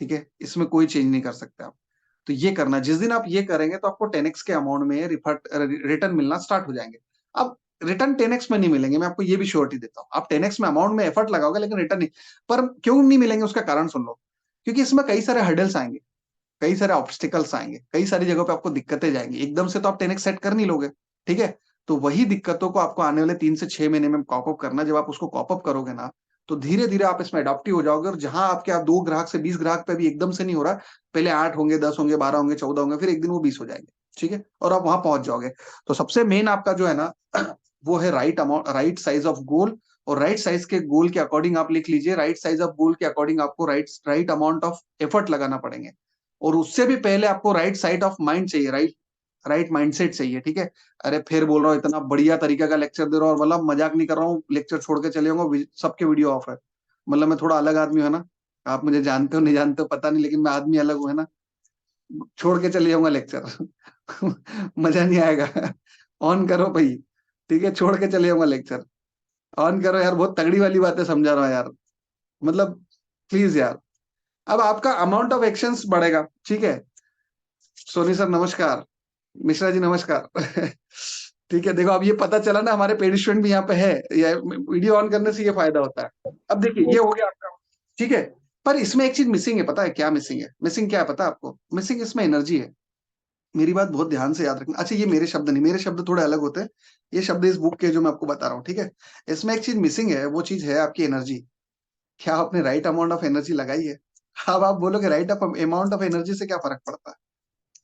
ठीक है, इसमें कोई चेंज नहीं कर सकते आप। तो ये करना, जिस दिन आप ये करेंगे तो आपको 10x के अमाउंट में रिटर्न मिलना स्टार्ट हो जाएंगे। अब रिटर्न 10x में नहीं मिलेंगे, मैं आपको ये भी श्योरिटी देता हूँ। आप 10x में अमाउंट में एफर्ट लगाओगे लेकिन रिटर्न नहीं। पर क्यों नहीं मिलेंगे उसका कारण सुन लो, क्योंकि इसमें कई सारे हर्डल्स आएंगे, कई सारे ऑब्स्टिकल्स आएंगे, कई सारी जगहों पे आपको दिक्कतें जाएंगी, एकदम से तो आप 10x सेट कर नहीं लोगे, ठीक है। तो वही दिक्कतों को आपको आने वाले 3 से 6 महीने में कॉपअप करना। जब आप उसको कॉपअप करोगे ना, तो धीरे धीरे आप इसमें अडॉप्टिव हो जाओगे, और जहां आपके आप 2 ग्राहक से 20 ग्राहक पे भी एकदम से नहीं हो रहा, पहले 8 होंगे, 10 होंगे, 12 होंगे, 14 होंगे, फिर एक दिन वो 20 हो जाएंगे, ठीक है, और आप वहां पहुंच जाओगे। तो सबसे मेन आपका जो है ना वो है right amount, right size of गोल। और राइट साइज के गोल के अकॉर्डिंग आप लिख लीजिए, राइट साइज ऑफ गोल के अकॉर्डिंग आपको right right amount of effort लगाना पड़ेंगे। और उससे भी पहले आपको राइट साइड ऑफ माइंड चाहिए, राइट राइट माइंडसेट चाहिए, ठीक है। अरे फिर बोल रहा हूँ, इतना बढ़िया तरीके का लेक्चर दे रहा हूँ, मतलब मजाक नहीं कर रहा हूँ, लेक्चर छोड़ के चले जाऊंगा, सबके वीडियो ऑफ है। मतलब मैं थोड़ा अलग आदमी हूँ है ना, आप मुझे जानते हो नहीं जानते हो पता नहीं, लेकिन मैं आदमी अलग हूँ है ना। छोड़ के चले जाऊंगा लेक्चर मजा नहीं आएगा। ऑन करो भाई, ठीक है, छोड़ के चले जाऊंगा लेक्चर। ऑन करो यार, बहुत तगड़ी वाली बातें समझा रहा हूँ यार, मतलब प्लीज यार। अब आपका अमाउंट ऑफ एक्शंस बढ़ेगा, ठीक है। सोनी सर नमस्कार, मिश्रा जी नमस्कार। ठीक है, देखो अब ये पता चला ना, हमारे पेड स्टूडेंट भी यहाँ पे है, ये वीडियो ऑन करने से ये फायदा होता है। अब देखिए ये हो गया आपका, ठीक है। पर इसमें एक चीज मिसिंग है, पता है क्या मिसिंग है? मिसिंग क्या है पता है आपको? मिसिंग इसमें एनर्जी है। मेरी बात बहुत ध्यान से याद रखना। अच्छा, ये मेरे शब्द नहीं, मेरे शब्द थोड़े अलग होते हैं, ये शब्द इस बुक के जो मैं आपको बता रहा हूँ, ठीक है। इसमें एक चीज मिसिंग है, वो चीज है आपकी एनर्जी। क्या आपने राइट अमाउंट ऑफ एनर्जी लगाई है? अब आप बोलोगे right of amount of energy से क्या फर्क पड़ता है?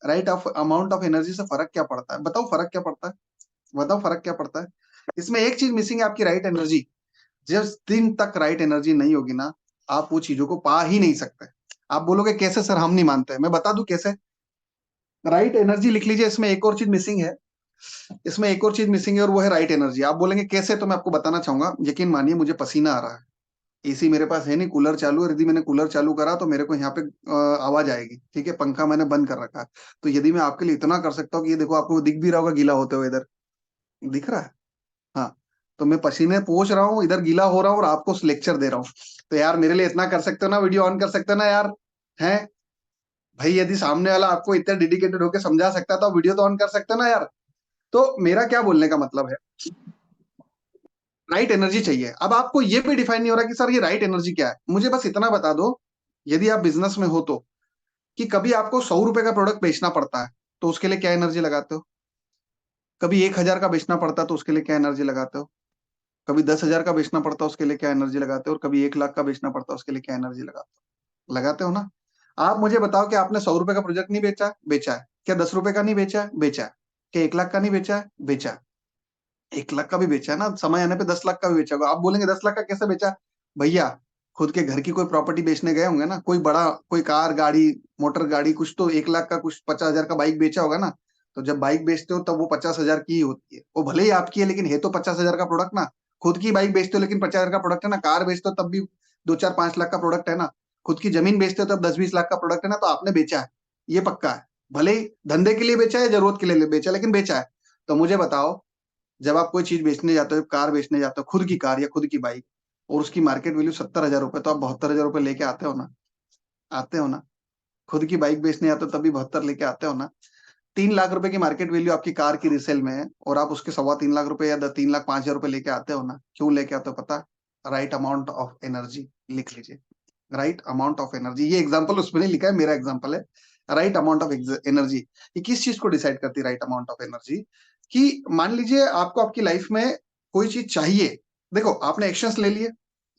Right of amount of energy से फर्क क्या पड़ता है? बताओ फर्क क्या पड़ता है, बताओ फर्क क्या पड़ता है? इसमें एक चीज मिसिंग है, आपकी राइट एनर्जी। जिस दिन तक राइट एनर्जी नहीं होगी ना, आप वो चीजों को पा ही नहीं सकते। आप बोलोगे कैसे सर, हम नहीं मानते, मैं बता दूं कैसे। राइट एनर्जी लिख लीजिए, इसमें एक और चीज मिसिंग है, इसमें एक और चीज मिसिंग है, और वो है राइट एनर्जी। आप बोलेंगे कैसे, तो मैं आपको बताना चाहूंगा। यकीन मानिए, मुझे पसीना आ रहा है, एसी मेरे पास है नहीं, कूलर चालू है, यदि मैंने कूलर चालू करा तो मेरे को यहाँ पे आवाज आएगी, ठीक है। पंखा मैंने बंद कर रखा है। तो यदि मैं आपके लिए इतना कर सकता हूँ कि ये देखो, आपको दिख भी रहा होगा गीला होते हुए, इधर दिख रहा है, हाँ। तो मैं पसीने पोंछ रहा हूँ, इधर गीला हो रहा हूँ, और आपको लेक्चर दे रहा हूँ। तो यार मेरे लिए इतना कर सकते हो ना, वीडियो ऑन कर सकते हो ना यार, हैं भाई? यदि सामने वाला आपको इतना डेडिकेटेड होकर समझा सकता है तो वीडियो तो ऑन कर सकते हो ना यार। तो मेरा क्या बोलने का मतलब है, राइट एनर्जी चाहिए। अब आपको ये भी डिफाइन नहीं हो रहा कि सर ये राइट एनर्जी क्या है। मुझे बस इतना बता दो, यदि आप बिजनेस में हो तो, कि कभी आपको 100 रुपए का प्रोडक्ट बेचना पड़ता है तो उसके लिए क्या एनर्जी लगाते हो? कभी 1,000 का बेचना पड़ता है तो उसके लिए क्या एनर्जी लगाते हो? कभी 10,000 का बेचना पड़ता है उसके लिए क्या एनर्जी लगाते हो? और कभी 1 लाख का बेचना पड़ता है उसके लिए क्या एनर्जी लगाते हो? लगाते हो ना। आप मुझे बताओ कि आपने 100 रुपए का प्रोजेक्ट नहीं बेचा? बेचा है। क्या 10 रुपए का नहीं बेचा है? बेचा है। क्या 1 लाख का नहीं बेचा है? बेचा है। 1 लाख का भी बेचा है ना, समय आने पे 10 लाख का भी बेचा होगा। आप बोलेंगे 10 लाख का कैसे बेचा? भैया, खुद के घर की कोई प्रॉपर्टी बेचने गए होंगे ना, कोई बड़ा, कोई कार गाड़ी, मोटर गाड़ी, कुछ तो 1 लाख का, कुछ 50,000 का बाइक बेचा होगा ना। तो जब बाइक बेचते हो तब वो 50,000 की ही होती है, वो भले ही आपकी है लेकिन है तो 50,000 का प्रोडक्ट ना। खुद की बाइक बेचते हो लेकिन 50,000 का प्रोडक्ट है ना। कार बेचते हो तब भी 2, 4, 5 लाख का प्रोडक्ट है ना। खुद की जमीन बेचते हो तब 10, 20 लाख का प्रोडक्ट है ना। तो आपने बेचा है, ये पक्का है। भले ही धंधे के लिए बेचा है, जरूरत के लिए बेचा, लेकिन बेचा है। तो मुझे बताओ, जब आप कोई चीज बेचने जाते हो, कार बेचने जाते हो, खुद की कार या खुद की बाइक, और उसकी मार्केट वैल्यू 70,000 रुपए, तो आप 72,000 रुपए लेके आते हो ना? आते हो ना। खुद की बाइक बेचने आते हो तब भी 72 लेके आते हो ना। 3 लाख रुपए की मार्केट वैल्यू आपकी कार की रिसेल में है, और आप उसके 3.25 लाख रुपए या 3,05,000 रुपए लेके आते हो ना। क्यों लेके आते हो पता? Right amount of energy. लिख लीजिए, राइट अमाउंट ऑफ एनर्जी। ये एग्जांपल उसमें नहीं लिखा है, मेरा एग्जांपल है। राइट अमाउंट ऑफ एनर्जी, ये किस चीज को डिसाइड करती है? Right amount of energy. कि मान लीजिए आपको आपकी लाइफ में कोई चीज चाहिए। देखो, आपने एक्शंस ले लिए,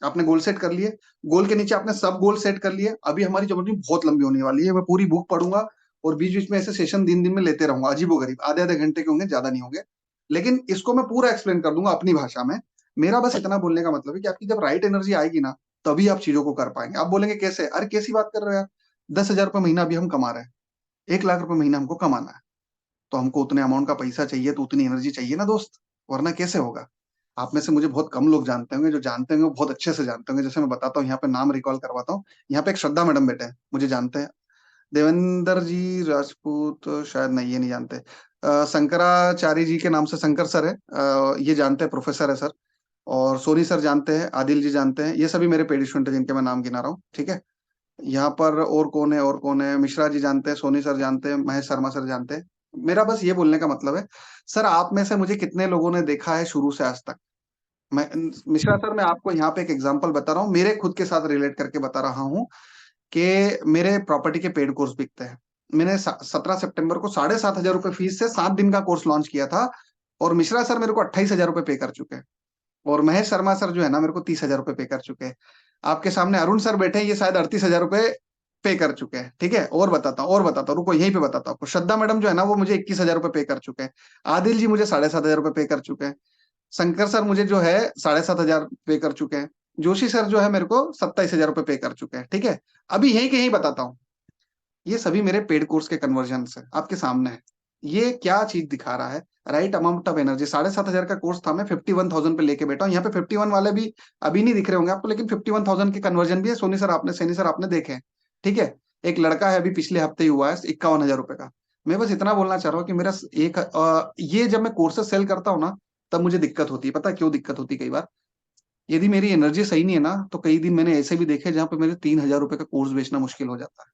आपने गोल सेट कर लिए, गोल के नीचे आपने सब गोल सेट कर लिए। अभी हमारी जर्नी बहुत लंबी होने वाली है, मैं पूरी बुक पढ़ूंगा और बीच बीच में ऐसे सेशन दिन दिन में लेते रहूंगा, अजीबोगरीब, आधे आधे घंटे के होंगे, ज्यादा नहीं होंगे। लेकिन इसको मैं पूरा एक्सप्लेन कर दूंगा अपनी भाषा में। मेरा बस इतना बोलने का मतलब है कि आपकी जब राइट एनर्जी आएगी ना, तभी आप चीजों को कर पाएंगे। आप बोलेंगे कैसे? अरे कैसी बात कर रहे हो यार, 10,000 रुपये महीना अभी हम कमा रहे हैं, 1 लाख रुपए महीना हमको कमाना है, तो हमको उतने अमाउंट का पैसा चाहिए, तो उतनी एनर्जी चाहिए ना दोस्त, वरना कैसे होगा? आप में से मुझे बहुत कम लोग जानते होंगे, जो जानते होंगे वो बहुत अच्छे से जानते होंगे। जैसे मैं बताता हूँ, यहाँ पे नाम रिकॉल करवाता हूँ। यहाँ पे एक श्रद्धा मैडम बैठे हैं, मुझे जानते हैं। देवेंद्र जी राजपूत शायद नहीं, ये नहीं जानते। शंकराचार्य जी के नाम से शंकर सर है, ये जानते हैं, प्रोफेसर है सर। और सोनी सर जानते हैं, आदिल जी जानते हैं, ये सभी मेरे पेड स्टूडेंट है जिनके मैं नाम गिना रहा हूँ, ठीक है। यहाँ पर और कौन है, और कौन है? मिश्रा जी जानते हैं, सोनी सर जानते हैं, महेश शर्मा सर जानते हैं। मेरा बस ये बोलने का मतलब है, सर आप में से मुझे कितने लोगों ने देखा है शुरू से आज तक? मैं, मिश्रा सर, मैं आपको यहाँ पे एक एग्जांपल बता रहा हूँ, मेरे खुद के साथ रिलेट करके बता रहा हूँ, कि मेरे प्रॉपर्टी के पेड कोर्स बिकते हैं। मैंने 17 सितंबर को 7,500 रुपये फीस से 7 दिन का कोर्स लॉन्च किया था, और मिश्रा सर मेरे को 28,000 रुपये पे कर चुके हैं। और महेश शर्मा सर जो है ना, मेरे को 30,000 रुपये पे कर चुके हैं। आपके सामने अरुण सर बैठे हैं, ये शायद 38,000 रुपये पे कर चुके हैं, ठीक है। और बताता हूँ, रुको यहीं पे बताता हूँ आपको। श्रद्धा मैडम जो है ना, वो मुझे 21,000 रुपये पे कर चुके हैं। आदिल जी मुझे 7,500 रुपये पे कर चुके हैं। शंकर सर मुझे जो है 7,500 पे कर चुके हैं। जोशी सर जो है मेरे को 27,000 रुपये पे कर चुके हैं, ठीक है। अभी यहीं के यहीं बताता हूँ, ये सभी मेरे पेड कोर्स के कन्वर्जन है, आपके सामने है। ये क्या चीज दिखा रहा है? Right amount of energy. 7,500 का कोर्स था, मैं 51,000 पे लेके बैठा हूँ। यहाँ पे 51 वाले भी अभी नहीं दिख रहे होंगे आपको, लेकिन 51,000 के कन्वर्जन भी है। सैनी सर आपने देखे हैं, ठीक है। एक लड़का है, अभी पिछले हफ्ते ही हुआ है, 51,000 रुपए का। मैं बस इतना बोलना चाह रहा हूँ कि मेरा ये जब मैं कोर्सेस सेल करता हूँ ना, तब मुझे दिक्कत होती है। पता है क्यों दिक्कत होती है? कई बार यदि मेरी एनर्जी सही नहीं है ना, तो कई दिन मैंने ऐसे भी देखे जहाँ पे मेरे 3,000 रुपए का कोर्स बेचना मुश्किल हो जाता है।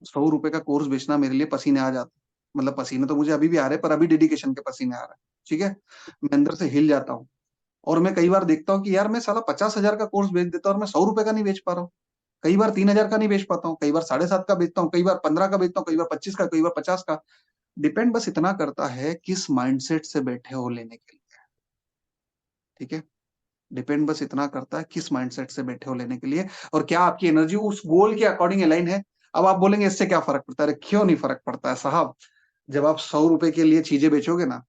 100 रुपए का कोर्स बेचना मेरे लिए पसीने आ जाते, मतलब पसीने तो मुझे अभी भी आ रहे हैं, पर अभी डेडिकेशन के पसीने आ रहे हैं, ठीक है। मैं अंदर से हिल जाता हूँ। और मैं कई बार देखता हूँ कि यार मैं साला 50,000 का कोर्स बेच देता हूँ और मैं 100 रुपए का नहीं बेच पा रहा हूँ। कई बार 3,000 का नहीं बेच पाता हूँ, कई बार 7,500 का बेचता हूँ, कई बार 15 का बेचता हूँ, कई बार 25 का, कई बार 50 का। डिपेंड बस इतना करता है किस माइंडसेट से बैठे हो लेने के लिए, ठीक है। डिपेंड बस इतना करता है किस माइंडसेट से बैठे हो लेने के लिए, और क्या आपकी एनर्जी उस गोल के अकॉर्डिंग अलाइन है। अब आप बोलेंगे इससे क्या फर्क पड़ता है? अरे क्यों नहीं फर्क पड़ता है साहब। जब आप 100 रुपए के लिए चीजें बेचोगे ना,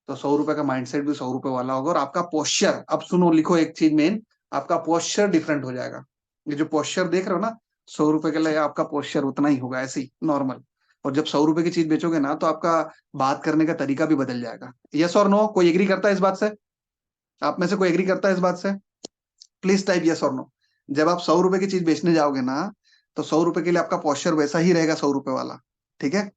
तो 100 रुपए का माइंडसेट भी 100 रुपए वाला होगा, और आपका पोस्चर, अब सुनो, लिखो एक चीज मेन, आपका पोस्चर डिफरेंट हो जाएगा। ये जो पोस्चर देख रहे हो ना, 100 रुपए के लिए आपका पोस्चर उतना ही होगा, ऐसे ही नॉर्मल। और जब 100 रुपए की चीज बेचोगे ना, तो आपका बात करने का तरीका भी बदल जाएगा। यस और नो, कोई एग्री करता है इस बात से? आप में से कोई एग्री करता है इस बात से? प्लीज टाइप यस और नो। जब आप 100 रुपए की चीज बेचने जाओगे ना, तो 100 रुपए के लिए आपका पोस्चर वैसा ही रहेगा, 100 रुपए वाला, ठीक है।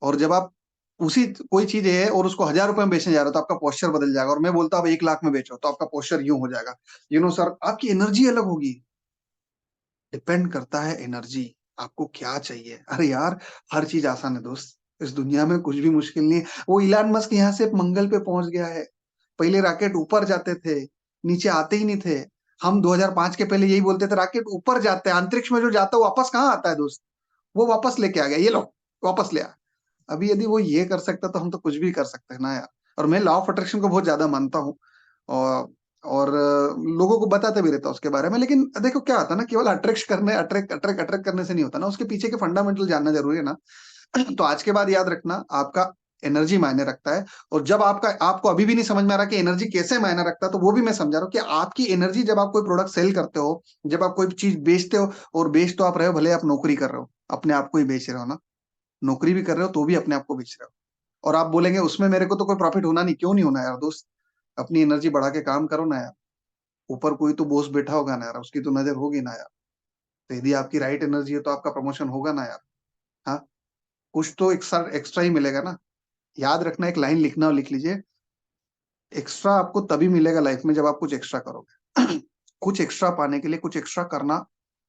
और जब आप उसी कोई चीज है और उसको 1,000 रुपए में बेचने जा रहे हो, तो आपका पोस्चर बदल जाएगा। और मैं बोलता हूँ 1 लाख में बेचो, तो आपका पोस्चर यूं हो जाएगा। सर, आपकी एनर्जी अलग होगी। डिपेंड करता है एनर्जी, आपको क्या चाहिए। अरे यार, हर चीज आसान है दोस्त, इस दुनिया में कुछ भी मुश्किल नहीं है। वो इलान मस्क यहाँ से मंगल पे पहुंच गया है, पहले रॉकेट ऊपर जाते थे, नीचे आते ही नहीं थे। हम 2005 के पहले यही बोलते थे रॉकेट ऊपर जाते हैं, अंतरिक्ष में जो जाता है वो वापस कहाँ आता है दोस्त? वो वापस लेके आ गया, ये लो वापस ले आ। अभी यदि वो ये कर सकता तो हम तो कुछ भी कर सकते हैं ना यार। और मैं लॉ ऑफ अट्रैक्शन को बहुत ज्यादा मानता हूँ, और लोगों को बताते भी रहता हूँ उसके बारे में। लेकिन देखो क्या होता है ना, केवल अट्रैक्ट करने अट्रैक्ट अट्रैक्ट अट्रैक्ट करने से नहीं होता ना, उसके पीछे के फंडामेंटल जानना जरूरी है ना। तो आज के बाद याद रखना, आपका एनर्जी मायने रखता है। और जब आपको अभी भी नहीं समझ में आ रहा कि एनर्जी कैसे मायने रखता है, तो वो भी मैं समझा रहा हूँ कि आपकी एनर्जी, जब आप कोई प्रोडक्ट सेल करते हो, जब आप कोई चीज बेचते हो, और बेच तो आप रहे हो, भले आप नौकरी कर रहे हो, अपने आप को ही बेच रहे हो ना। नौकरी भी कर रहे हो तो भी अपने आप को बेच रहे हो। और आप बोलेंगे उसमें मेरे को तो कोई प्रॉफिट होना नहीं, क्यों नहीं होना यार दोस्त? अपनी एनर्जी बढ़ा के काम करो ना यार। ऊपर कोई तो बॉस बैठा होगा ना यार, उसकी तो नजर होगी ना यार। तो यदि आपकी राइट एनर्जी है तो आपका प्रमोशन होगा ना यार। हाँ, कुछ तो एक्स्ट्रा एक्स्ट्रा ही मिलेगा ना। याद रखना, एक लाइन लिखना और लिख लीजिए, एक्स्ट्रा आपको तभी मिलेगा लाइफ में जब आप कुछ एक्स्ट्रा करोगे। कुछ एक्स्ट्रा पाने के लिए कुछ एक्स्ट्रा करना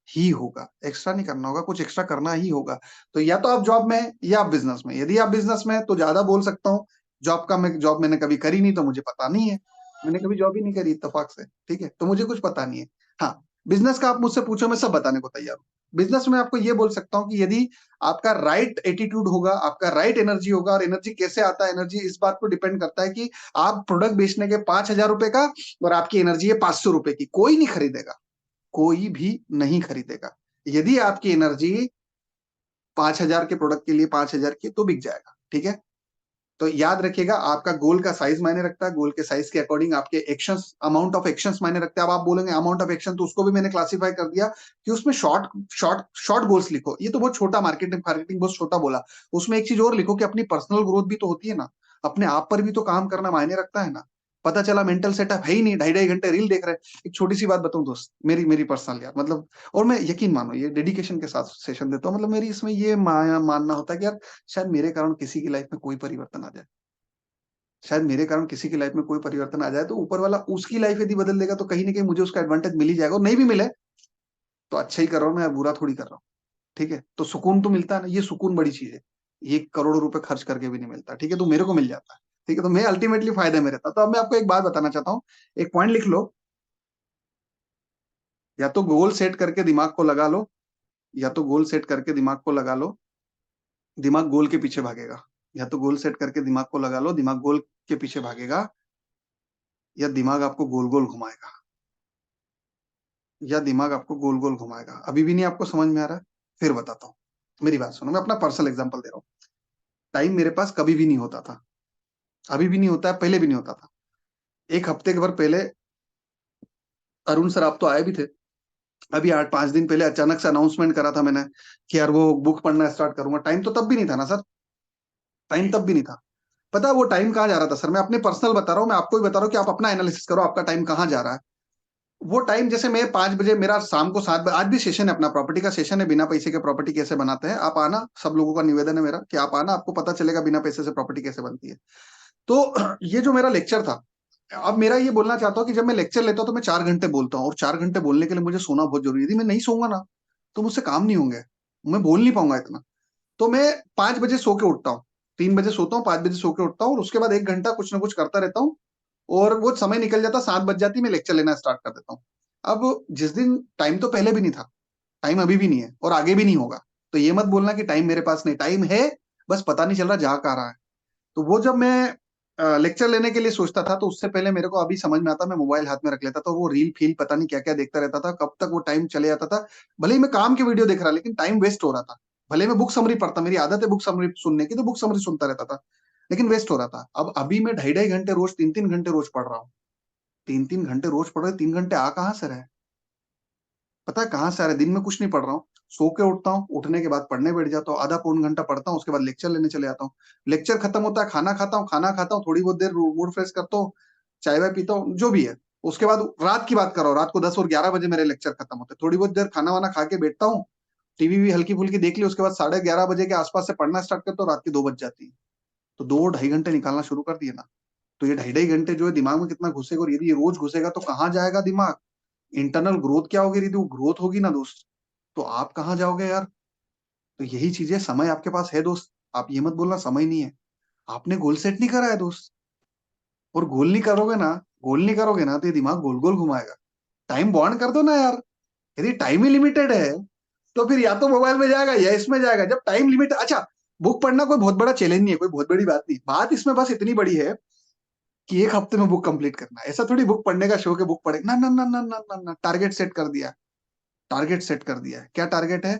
ही होगा, एक्स्ट्रा नहीं करना होगा, कुछ एक्स्ट्रा करना ही होगा। तो या तो आप जॉब में हैं या आप बिजनेस में। यदि आप बिजनेस में हैं तो ज्यादा बोल सकता हूँ। जॉब मैंने कभी करी नहीं तो मुझे पता नहीं है। मैंने कभी जॉब ही नहीं करी इत्तेफाक से, ठीक है, तो मुझे कुछ पता नहीं है। हाँ, बिजनेस का आप मुझसे पूछो, मैं सब बताने को तैयार हूँ। बिजनेस में आपको ये बोल सकता हूँ कि यदि आपका राइट एटीट्यूड होगा, आपका राइट एनर्जी होगा, और एनर्जी कैसे आता है, एनर्जी इस बात पर डिपेंड करता है कि आप प्रोडक्ट बेचने के 5,000 रुपए का, और आपकी एनर्जी है 500 रुपए की, कोई नहीं खरीदेगा, कोई भी नहीं खरीदेगा। यदि आपकी एनर्जी 5,000 के प्रोडक्ट के लिए 5,000 की, तो बिक जाएगा, ठीक है। तो याद रखिएगा, आपका गोल का साइज मायने रखता है, गोल के साइज के अकॉर्डिंग आपके एक्शंस, अमाउंट ऑफ एक्शंस मायने रखते हैं। अब आप बोलेंगे अमाउंट ऑफ एक्शन, तो उसको भी मैंने क्लासिफाई कर दिया कि उसमें शॉर्ट शॉर्ट शॉर्ट गोल्स लिखो। ये तो बहुत छोटा, मार्केटिंग मार्केटिंग बहुत छोटा बोला। उसमें एक चीज और लिखो कि अपनी पर्सनल ग्रोथ भी तो होती है ना, अपने आप पर भी तो काम करना मायने रखता है ना। पता चला मेंटल सेटअप है ही नहीं, ढाई ढाई घंटे रील देख रहे हैं। एक छोटी सी बात बताऊं दोस्त, मेरी मेरी पर्सनल यार, मतलब, और मैं यकीन मानो ये डेडिकेशन के साथ सेशन देता हूँ, मतलब मेरी इसमें ये मानना होता है कि यार शायद मेरे कारण किसी की लाइफ में कोई परिवर्तन आ जाए। शायद मेरे कारण किसी की लाइफ में कोई परिवर्तन आ जाए, तो ऊपर वाला उसकी लाइफ यदि बदल देगा तो कहीं ना कहीं मुझे उसका एडवांटेज मिल ही जाएगा। और नहीं भी मिले तो अच्छा ही कर रहा हूँ मैं यार, बुरा थोड़ी कर रहा हूँ। ठीक है, तो सुकून तो मिलता है ना, ये सुकून बड़ी चीज है। ये करोड़ों रुपए खर्च करके भी नहीं मिलता, ठीक है, तो मेरे को मिल जाता है। ठीक है, तो मैं अल्टीमेटली फायदे में रहता। तो अब मैं आपको एक बात बताना चाहता हूँ, एक पॉइंट लिख लो। या तो गोल सेट करके दिमाग को लगा लो, या तो गोल सेट करके दिमाग को लगा लो, दिमाग गोल के पीछे भागेगा। या तो गोल सेट करके दिमाग को लगा लो, दिमाग गोल के पीछे भागेगा, या दिमाग आपको गोल गोल घुमाएगा। या दिमाग आपको गोल गोल घुमाएगा। अभी भी नहीं आपको समझ में आ रहा है? फिर बताता हूँ, मेरी बात सुनो, मैं अपना पर्सनल एग्जांपल दे रहा हूँ। टाइम मेरे पास कभी भी नहीं होता था, अभी भी नहीं होता है, पहले भी नहीं होता था। एक हफ्ते के भर पहले अरुण सर आप तो आए भी थे। अभी 8-5 दिन पहले अचानक से अनाउंसमेंट करा था मैंने कि यार वो बुक पढ़ना स्टार्ट करूंगा। टाइम तो तब भी नहीं था ना सर, टाइम तब भी नहीं था। पता है वो टाइम कहाँ जा रहा था सर? मैं अपने पर्सनल बता रहा हूँ, मैं आपको भी बता रहा हूँ कि आप अपना एनालिसिस करो, आपका टाइम कहाँ जा रहा है। वो टाइम, जैसे मैं 5 बजे, मेरा शाम को 7 बजे, आज भी सेशन है, अपना प्रॉपर्टी का सेशन है, बिना पैसे के प्रॉपर्टी कैसे बनाते हैं। आप आना, सब लोगों का निवेदन है मेरा कि आप आना, आपको पता चलेगा बिना पैसे से प्रॉपर्टी कैसे बनती है। तो ये जो मेरा लेक्चर था, अब मेरा ये बोलना चाहता हूँ कि जब मैं लेक्चर लेता हूँ तो मैं 4 घंटे बोलता हूँ, और 4 घंटे बोलने के लिए मुझे सोना बहुत जरूरी है। यदि मैं नहीं सोऊंगा ना तो मुझसे काम नहीं होंगे, मैं बोल नहीं पाऊंगा इतना। तो मैं 5 बजे सो के उठता हूँ, 3 बजे सोता हूँ, 5 बजे सो के उठता हूँ, और उसके बाद 1 घंटा कुछ ना कुछ करता रहता हूँ। और वो समय निकल जाता, 7 बज जाती, मैं लेक्चर लेना स्टार्ट कर देता हूँ। अब जिस दिन टाइम तो पहले भी नहीं था, टाइम अभी भी नहीं है, और आगे भी नहीं होगा। तो ये मत बोलना कि टाइम मेरे पास नहीं, टाइम है, बस पता नहीं चल रहा जा कहाँ रहा है। तो वो जब मैं लेक्चर लेने के लिए सोचता था, तो उससे पहले मेरे को अभी समझ में आता, मैं मोबाइल हाथ में रख लेता था, वो रील फील पता नहीं क्या क्या देखता रहता था, कब तक वो टाइम चले जाता था। भले ही मैं काम की वीडियो देख रहा, लेकिन टाइम वेस्ट हो रहा था। भले ही मैं बुक समरी पढ़ता, मेरी आदत है बुक समरी सुनने की, तो बुक समरी सुनता रहता था, लेकिन वेस्ट हो रहा था। अब अभी मैं ढाई ढाई घंटे रोज, 3-3 घंटे रोज पढ़ रहा हूँ। 3-3 घंटे रोज पढ़ रहे, 3 घंटे आ कहाँ से रहे? पता है कहाँ से आ रहे? दिन में कुछ नहीं पढ़ रहा हूँ, सो के उठता हूँ, उठने के बाद पढ़ने बैठ जाता हूँ, आधा पौन घंटा पढ़ता हूँ, उसके बाद लेक्चर लेने चले जाता हूँ। लेक्चर खत्म होता है, खाना खाता हूँ, खाना खाता हूँ, थोड़ी बहुत देर मूड फ्रेश करता हूँ, चाय वाय पीता हूँ, जो भी है। उसके बाद रात की बात कर रहा हूँ, रात को 10 और 11 बजे मेरे लेक्चर खत्म होते हैं। थोड़ी बहुत देर खाना वाना खा के बैठता हूँ, टीवी भी हल्की फुल्की देख ली, उसके बाद 11:30 बजे के आसपास से पढ़ना स्टार्ट करता हूँ, रात की 2 बज जाती है। तो 2 ढाई घंटे निकालना शुरू कर दिए ना। तो ये ढाई ढाई घंटे जो है दिमाग में कितना घुसेगा, और यदि ये रोज घुसेगा तो कहाँ जाएगा दिमाग? इंटरनल ग्रोथ क्या होगी? यदि वो ग्रोथ होगी ना दोस्त, तो आप कहाँ जाओगे यार? तो यही चीज है, समय आपके पास है दोस्त, आप ये मत बोलना समय नहीं है। आपने गोल सेट नहीं करा है दोस्त, और गोल नहीं करोगे ना तो ये दिमाग गोल गोल घुमाएगा। टाइम बॉन्ड कर दो ना यार। यदि टाइम ही लिमिटेड है तो फिर या तो मोबाइल में जाएगा या इसमें जाएगा। जब टाइम लिमिट, अच्छा, बुक पढ़ना कोई बहुत बड़ा चैलेंज नहीं है, कोई बहुत बड़ी बात नहीं। बात इसमें बस इतनी बड़ी है कि एक हफ्ते में बुक कंप्लीट करना है। ऐसा थोड़ी बुक पढ़ने का शौक है बुक पढ़े, ना ना ना ना ना ना ना। टारगेट सेट कर दिया, टारगेट सेट कर दिया है। क्या टारगेट है?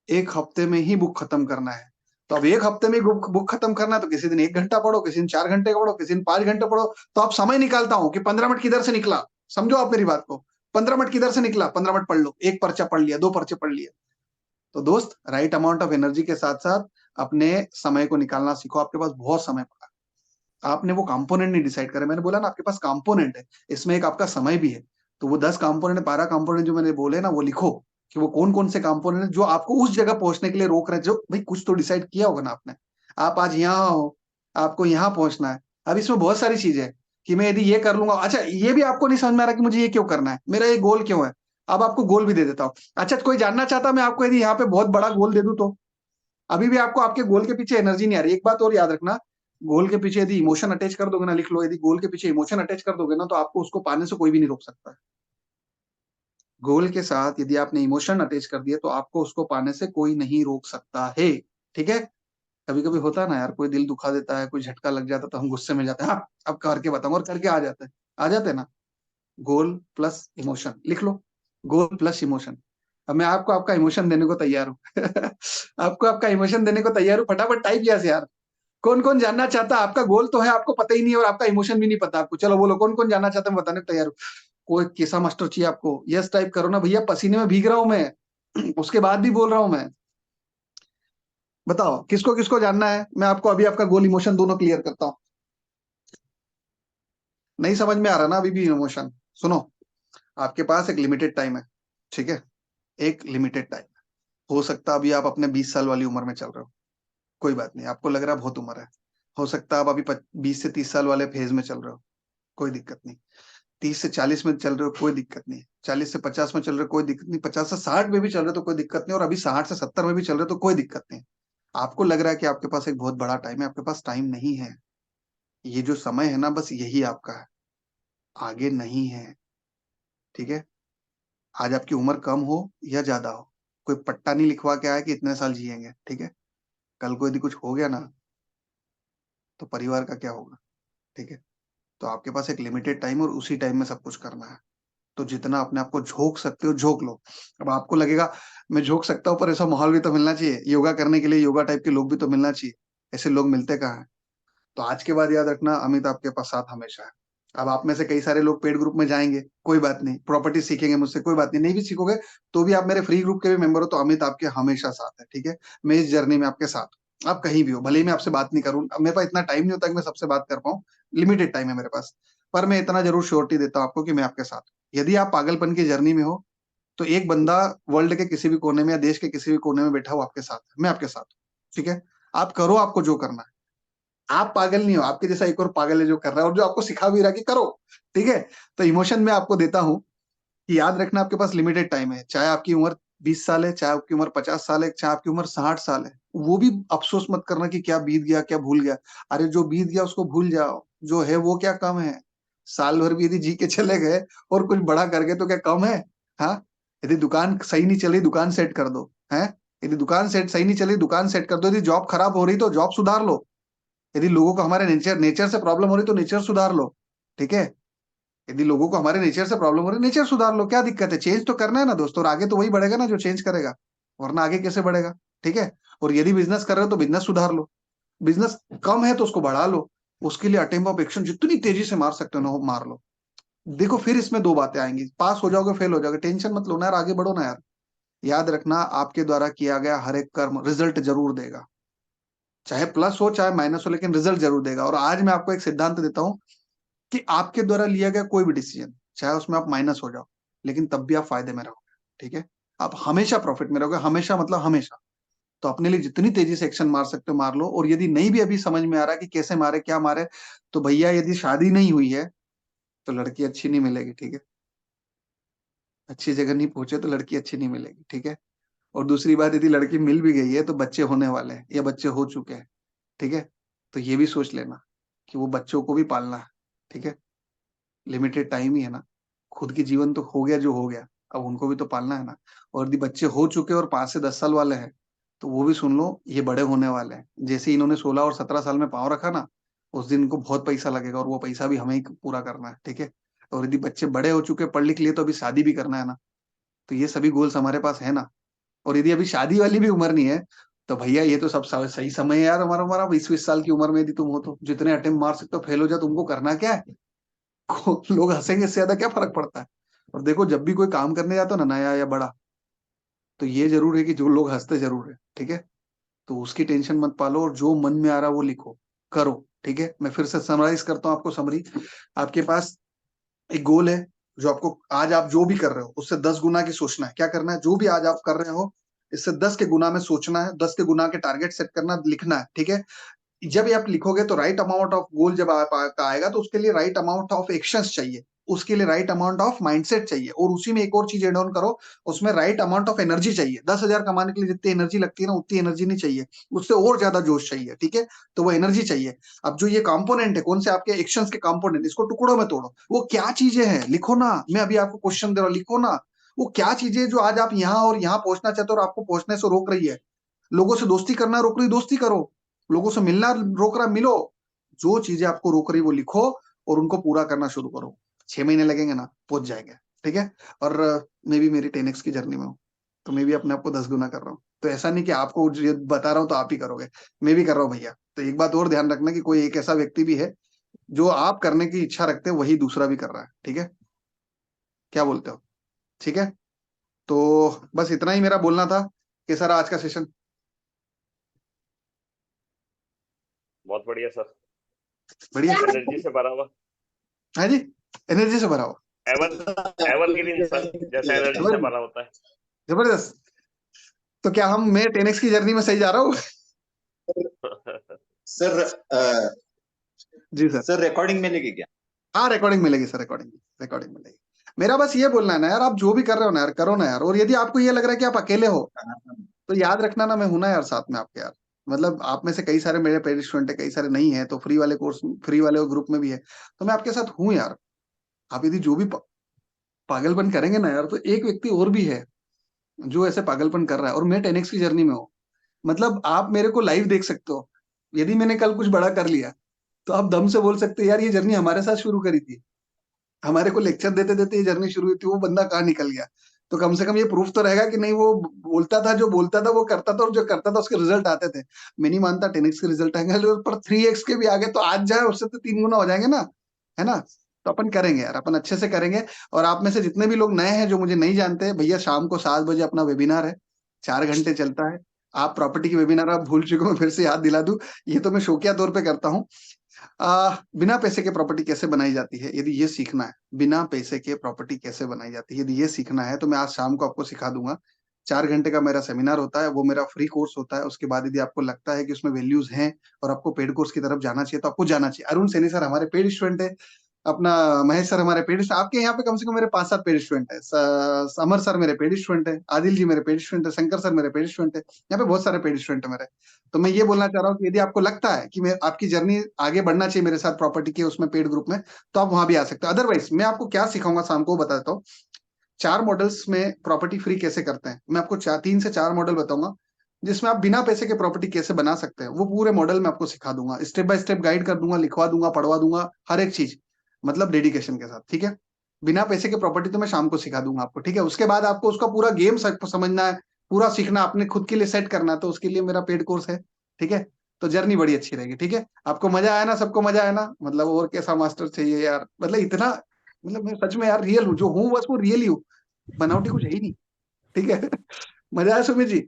एक हफ्ते में ही बुक खत्म करना है। तो अब एक हफ्ते में बुक बुक खत्म करना है तो किसी दिन 1 घंटा पढ़ो, किसी दिन 4 घंटे पढ़ो, किसी दिन 5 घंटे पढ़ो। तो आप समय निकालता हूं कि 15 मिनट किधर से निकला। समझो आप मेरी बात को। 15 मिनट किधर से निकला, 15 मिनट पढ़ लो, एक पर्चा पढ़ लिया, 2 पर्चे पढ़ लिए। तो दोस्त, राइट अमाउंट ऑफ एनर्जी के साथ साथ अपने समय को निकालना सीखो। आपके पास बहुत समय पड़ा, आपने वो कंपोनेंट नहीं डिसाइड करे। मैंने बोला ना आपके पास कंपोनेंट है, इसमें एक आपका समय भी है। तो वो 10 कंपोनेंट, 12 कंपोनेंट जो मैंने बोले ना, वो लिखो कि वो कौन कौन से कंपोनेंट जो आपको उस जगह पहुंचने के लिए रोक रहे हैं। जो भाई कुछ तो डिसाइड किया होगा ना आपने। आप आज यहाँ हो, आपको यहाँ पहुंचना है। अब इसमें बहुत सारी चीजें हैं कि मैं यदि ये कर लूंगा, अच्छा ये भी आपको नहीं समझ में आ रहा कि मुझे ये क्यों करना है, मेरा ये गोल क्यों है। अब आपको गोल भी दे देता हूँ। अच्छा, कोई जानना चाहता मैं आपको यदि यहाँ पे बहुत बड़ा गोल दे दूं तो? अभी भी आपको आपके गोल के पीछे एनर्जी नहीं आ रही। एक बात और याद रखना, गोल के पीछे यदि इमोशन अटैच कर दोगे ना, लिख लो, यदि गोल के पीछे इमोशन अटैच कर दोगे ना तो आपको उसको पाने से कोई भी नहीं रोक सकता है। गोल के साथ यदि आपने इमोशन अटैच कर दिया तो आपको उसको पाने से कोई नहीं रोक सकता है। ठीक है? कभी कभी होता है ना यार, कोई दिल दुखा देता है, कोई झटका लग जाता है तो हम गुस्से में जाते हैं, हाँ अब करके बताऊं, और करके आ जाते हैं। आ जाते हैं ना। गोल प्लस इमोशन लिख लो। गोल प्लस इमोशन। अब मैं आपको आपका इमोशन देने को तैयार हूँ। आपको आपका इमोशन देने को तैयार हूँ। फटाफट टाइप यस यार। कौन कौन जानना चाहता है? आपका गोल तो है, आपको पता ही नहीं है, और आपका इमोशन भी नहीं पता आपको। चलो बोलो, कौन कौन जानना चाहता है, मैं बताने को तैयार हूँ। कोई कैसा मास्टर चाहिए आपको? यस टाइप करो ना भैया, पसीने में भीग रहा हूं मैं। उसके बाद भी बोल रहा हूं मैं। बताओ किसको किसको जानना है, मैं आपको अभी आपका गोल इमोशन दोनों क्लियर करता हूँ। नहीं समझ में आ रहा ना अभी भी इमोशन? सुनो, आपके पास एक लिमिटेड टाइम है, ठीक है? एक लिमिटेड टाइम। हो सकता है अभी आप अपने 20 साल वाली उम्र में चल रहे हो, कोई बात नहीं। आपको लग रहा है बहुत उम्र है। हो सकता है आप अभी 20 से 30 साल वाले फेज में चल रहे हो, कोई दिक्कत नहीं। 30 से 40 में चल रहे हो, कोई दिक्कत नहीं। 40 से 50 में चल रहे हो, कोई दिक्कत नहीं। 50 से 60 में भी चल रहे हो तो कोई दिक्कत नहीं। और अभी 60 से 70 में भी चल रहे हो तो कोई दिक्कत नहीं। आपको लग रहा है कि आपके पास एक बहुत बड़ा टाइम है, आपके पास टाइम नहीं है। ये जो समय है ना, बस यही आपका है, आगे नहीं है। ठीक है? आज आपकी उम्र कम हो या ज्यादा हो, कोई पट्टा नहीं लिखवा के आया कि इतने साल जिएंगे। ठीक है? कल को यदि कुछ हो गया ना तो परिवार का क्या होगा? ठीक है? तो आपके पास एक लिमिटेड टाइम और उसी टाइम में सब कुछ करना है। तो जितना अपने आप को झोंक सकते हो झोंक लो। अब आपको लगेगा मैं झोंक सकता हूँ, पर ऐसा माहौल भी तो मिलना चाहिए, योगा करने के लिए योगा टाइप के लोग भी तो मिलना चाहिए। ऐसे लोग मिलते कहाँ हैं? तो आज के बाद याद रखना, अमित आपके पास साथ हमेशा है। अब आप में से कई सारे लोग पेड ग्रुप में जाएंगे, कोई बात नहीं, प्रॉपर्टी सीखेंगे मुझसे, कोई बात नहीं। नहीं भी सीखोगे तो भी आप मेरे फ्री ग्रुप के भी मेंबर हो, तो अमित आपके हमेशा साथ है। ठीक है? मैं इस जर्नी में आपके साथ हूं। आप कहीं भी हो, भले ही मैं आपसे बात नहीं करूं, अब मेरे पास इतना टाइम नहीं होता कि मैं सबसे बात कर पाऊं, लिमिटेड टाइम है मेरे पास। पर मैं इतना जरूर श्योरिटी देता हूं आपको कि मैं आपके साथ हूं। यदि आप पागलपन की जर्नी में हो तो एक बंदा वर्ल्ड के किसी भी कोने में या देश के किसी भी कोने में बैठा हो आपके साथ है, मैं आपके साथ हूं। ठीक है? आप करो आपको जो करना है। आप पागल नहीं हो, आपके जैसा एक और पागल है जो कर रहा है और जो आपको सिखा भी रहा है कि करो। ठीक है? तो इमोशन में आपको देता हूं कि याद रखना, आपके पास लिमिटेड टाइम है। चाहे आपकी उम्र 20 साल है, चाहे आपकी उम्र 50 साल है, चाहे आपकी उम्र 60 साल है, वो भी अफसोस मत करना कि क्या बीत गया, क्या भूल गया। अरे जो बीत गया उसको भूल जाओ, जो है वो क्या कम है। साल भर भी यदि जी के चले गए और कुछ बड़ा कर गए तो क्या कम है? हाँ? यदि दुकान सही नहीं चली, दुकान सेट कर दो है। यदि दुकान सेट सही नहीं चली, दुकान सेट कर दो। यदि जॉब खराब हो रही तो जॉब सुधार लो। यदि लोगों को हमारे नेचर नेचर से प्रॉब्लम हो रही तो नेचर सुधार लो। ठीक है? यदि लोगों को हमारे नेचर से प्रॉब्लम हो रही है, नेचर सुधार लो, क्या दिक्कत है? चेंज तो करना है ना दोस्तों, और आगे तो वही बढ़ेगा ना जो चेंज करेगा, वरना आगे कैसे बढ़ेगा? ठीक है? और यदि बिजनेस कर रहे हो तो बिजनेस सुधार लो। बिजनेस कम है तो उसको बढ़ा लो। उसके लिए अटेम्प्ट ऑफ एक्शन जितनी तेजी से मार सकते हो ना, वो मार लो। देखो फिर इसमें दो बातें आएंगी, पास हो जाओगे फेल हो जाओगे, टेंशन मत लो ना यार, आगे बढ़ो ना यार। याद रखना, आपके द्वारा किया गया हर एक कर्म रिजल्ट जरूर देगा। चाहे प्लस हो चाहे माइनस हो, लेकिन रिजल्ट जरूर देगा। और आज मैं आपको एक सिद्धांत देता हूं कि आपके द्वारा लिया गया कोई भी डिसीजन, चाहे उसमें आप माइनस हो जाओ, लेकिन तब भी आप फायदे में रहोगे। ठीक है? आप हमेशा प्रॉफिट में रहोगे, हमेशा मतलब हमेशा। तो अपने लिए जितनी तेजी से एक्शन मार सकते हो मार लो। और यदि नहीं भी अभी समझ में आ रहा है कि कैसे मारे क्या मारे, तो भैया यदि शादी नहीं हुई है तो लड़की अच्छी नहीं मिलेगी। ठीक है? अच्छी जगह नहीं पहुंचे तो लड़की अच्छी नहीं मिलेगी। ठीक है? और दूसरी बात, यदि लड़की मिल भी गई है तो बच्चे होने वाले हैं या बच्चे हो चुके हैं। ठीक है? तो ये भी सोच लेना कि वो बच्चों को भी पालना है। ठीक है, लिमिटेड टाइम ही है ना, खुद की जीवन तो हो गया जो हो गया, अब उनको भी तो पालना है ना। और यदि बच्चे हो चुके और 5 से 10 साल वाले हैं, तो वो भी सुन लो, ये बड़े होने वाले हैं। जैसे ही इन्होंने 16 और 17 साल में पाँव रखा ना, उस दिन इनको बहुत पैसा लगेगा, और वो पैसा भी हमें ही पूरा करना है, ठीक है। और यदि बच्चे बड़े हो चुके, पढ़ लिख लिए, तो अभी शादी भी करना है ना। तो ये सभी गोल्स हमारे पास है ना। और यदि अभी शादी वाली भी उम्र नहीं है, तो भैया ये तो सब सही समय है यार। हमारा हमारा 20-20 साल की उम्र में यदि तुम हो, तो जितने अटेम्प्ट मार सकते हो, फेल हो जाओ, तुमको करना क्या है? लोग हंसेंगे, इससे ज्यादा क्या फर्क पड़ता है? और देखो, जब भी कोई काम करने जाता हो ना, नया या बड़ा, तो ये जरूर है कि जो लोग हंसते जरूर है, ठीक है। तो उसकी टेंशन मत पालो, और जो मन में आ रहा है वो लिखो, करो, ठीक है। मैं फिर से समराइज करता हूँ आपको समरी। आपके पास एक गोल है, जो आपको आज आप जो भी कर रहे हो उससे 10 गुना की सोचना है। क्या करना है? जो भी आज आप कर रहे हो, इससे 10 के गुना में सोचना है, 10 के गुना के टारगेट सेट करना, लिखना है, ठीक है। जब ये आप लिखोगे, तो राइट अमाउंट ऑफ गोल जब आपका आएगा, तो उसके लिए राइट अमाउंट ऑफ एक्शंस चाहिए, उसके लिए राइट अमाउंट ऑफ माइंडसेट चाहिए, और उसी में एक और चीज एड ऑन करो, उसमें राइट अमाउंट ऑफ एनर्जी चाहिए। 10,000 कमाने के लिए जितनी एनर्जी लगती है ना, उतनी एनर्जी नहीं चाहिए, उससे और ज्यादा जोश चाहिए, ठीक है। तो वो एनर्जी चाहिए। अब जो ये कंपोनेंट है, कौन से आपके एक्शंस के कंपोनेंट, इसको टुकड़ों में तोड़ो। वो क्या चीजें हैं, लिखो ना। मैं अभी आपको क्वेश्चन दे रहा हूँ, लिखो ना। वो क्या चीजें जो आज आप यहाँ और यहाँ पहुंचना चाहते हो, और आपको पहुंचने से रोक रही है? लोगों से दोस्ती करना रोक रही, दोस्ती करो। लोगों से मिलना रोक रहा, मिलो। जो चीजें आपको रोक रही, वो लिखो, और उनको पूरा करना शुरू करो। 6 महीने लगेंगे ना, पहुंच जाएंगे, ठीक है। और मैं भी मेरी 10x की जर्नी में हूँ, तो मैं भी अपने आप को 10 गुना कर रहा हूँ। तो ऐसा नहीं कि आपको ये बता रहा हूँ तो आप ही करोगे, मैं भी कर रहा हूँ भैया। तो एक बात और ध्यान रखना, कि कोई एक ऐसा व्यक्ति भी है, जो आप करने की इच्छा रखते हैं, वही दूसरा भी कर रहा है, ठीक है। क्या बोलते हो? ठीक है। तो बस इतना ही मेरा बोलना था। कैसा रहा आज का सेशन? बहुत बढ़िया सर, बढ़िया। एनर्जी से भरा हुआ, हाँ जी, एनर्जी से भरा हुआ। एवर एवरग्रीन सर, जैसे एनर्जी से भरा होता है। जबरदस्त। तो क्या मैं 10x की जर्नी में सही जा रहा हूँ? सर जी सर। सर रिकॉर्डिंग मिलेगी क्या? हाँ, रिकॉर्डिंग मिलेगी सर, रिकॉर्डिंग रिकॉर्डिंग मिलेगी। मेरा बस ये बोलना है ना यार, आप जो भी कर रहे हो ना यार, करो ना यार। और यदि आपको ये लग रहा है कि आप अकेले हो, तो याद रखना ना, मैं हूं ना यार साथ में आपके यार। मतलब आप में से कई सारे मेरे पेड स्टूडेंट है, कई सारे नहीं है, तो फ्री वाले कोर्स, फ्री वाले ग्रुप में भी है, तो मैं आपके साथ हूँ यार। आप यदि जो भी पागलपन करेंगे ना यार, तो एक व्यक्ति और भी है जो ऐसे पागलपन कर रहा है, और मैं 10x की जर्नी में हूँ। मतलब आप मेरे को लाइव देख सकते हो। यदि मैंने कल कुछ बड़ा कर लिया, तो आप दम से बोल सकते हैं, यार ये जर्नी हमारे साथ शुरू करी थी, हमारे को लेक्चर देते देते ये जर्नी शुरू हुई थी, वो बंदा कहाँ निकल गया। तो कम से कम ये प्रूफ तो रहेगा कि नहीं, वो बोलता था, जो बोलता था वो करता था, और जो करता था उसके रिजल्ट आते थे। मैं नहीं मानता 10x के रिजल्ट आएंगे, पर 3x के भी आगे तो आज जाए, उससे तो 3 गुना हो जाएंगे ना, है ना। तो अपन करेंगे यार, अपन अच्छे से करेंगे। और आप में से जितने भी लोग नए हैं, जो मुझे नहीं जानते, भैया शाम को 7 बजे अपना वेबिनार है, 4 घंटे चलता है। आप प्रॉपर्टी की वेबिनार आप भूल चुके हो, मैं फिर से याद दिला दूं। ये तो मैं शौकिया तौर पे करता हूँ। बिना पैसे के प्रॉपर्टी कैसे बनाई जाती है, यदि ये सीखना है, बिना पैसे के प्रॉपर्टी कैसे बनाई जाती है, यदि ये सीखना है, तो मैं आज शाम को आपको सिखा दूंगा। 4 घंटे का मेरा सेमिनार होता है, वो मेरा फ्री कोर्स होता है। उसके बाद यदि आपको लगता है कि उसमें वैल्यूज हैं, और आपको पेड कोर्स की तरफ जाना चाहिए, तो आपको जाना चाहिए। अरुण सैनी सर हमारे पेड स्टूडेंट है, अपना महेश सर हमारे पेड, आपके यहाँ पे कम से कम मेरे 5-7 पेड स्टूडेंट है। अमर सर मेरे पेड स्टूडेंट है, आदिल जी मेरे पेड स्टूडेंट है, शंकर सर मेरे पेड स्टूडेंट है। यहाँ पे बहुत सारे पेड स्टूडेंट है मेरे। तो मैं ये बोलना चाह रहा हूँ कि यदि आपको लगता है कि मैं आपकी जर्नी आगे बढ़ना चाहिए मेरे साथ प्रॉपर्टी के उसमें पेड ग्रुप में, तो आप वहां भी आ सकते हो। अदरवाइज मैं आपको क्या सिखाऊंगा शाम को, बता देता हूँ। 4 मॉडल्स में प्रॉपर्टी फ्री कैसे करते हैं, मैं आपको 3 से 4 मॉडल बताऊंगा, जिसमें आप बिना पैसे के प्रॉपर्टी कैसे बना सकते हैं। वो पूरे मॉडल में आपको सिखा दूंगा, स्टेप बाय स्टेप गाइड कर दूंगा, लिखवा दूंगा, पढ़वा दूंगा, हर एक चीज, मतलब डेडिकेशन के साथ, ठीक है। बिना पैसे के प्रॉपर्टी तो मैं शाम को सिखा दूंगा आपको, ठीक है। उसके बाद आपको उसका पूरा गेम समझना है, पूरा सीखना, अपने खुद के लिए सेट करना है, तो उसके लिए मेरा पेड कोर्स है, ठीक है। तो जर्नी बड़ी अच्छी रहेगी, ठीक है। आपको मजा आया ना? सबको मजा आया ना? मतलब और कैसा मास्टर चाहिए यार, मतलब इतना, मतलब मैं सच में यार रियल हूँ, जो हूँ बस वो रियल ही हूँ, बनावटी कुछ है ही नहीं, ठीक है। मजा आया सुमित जी?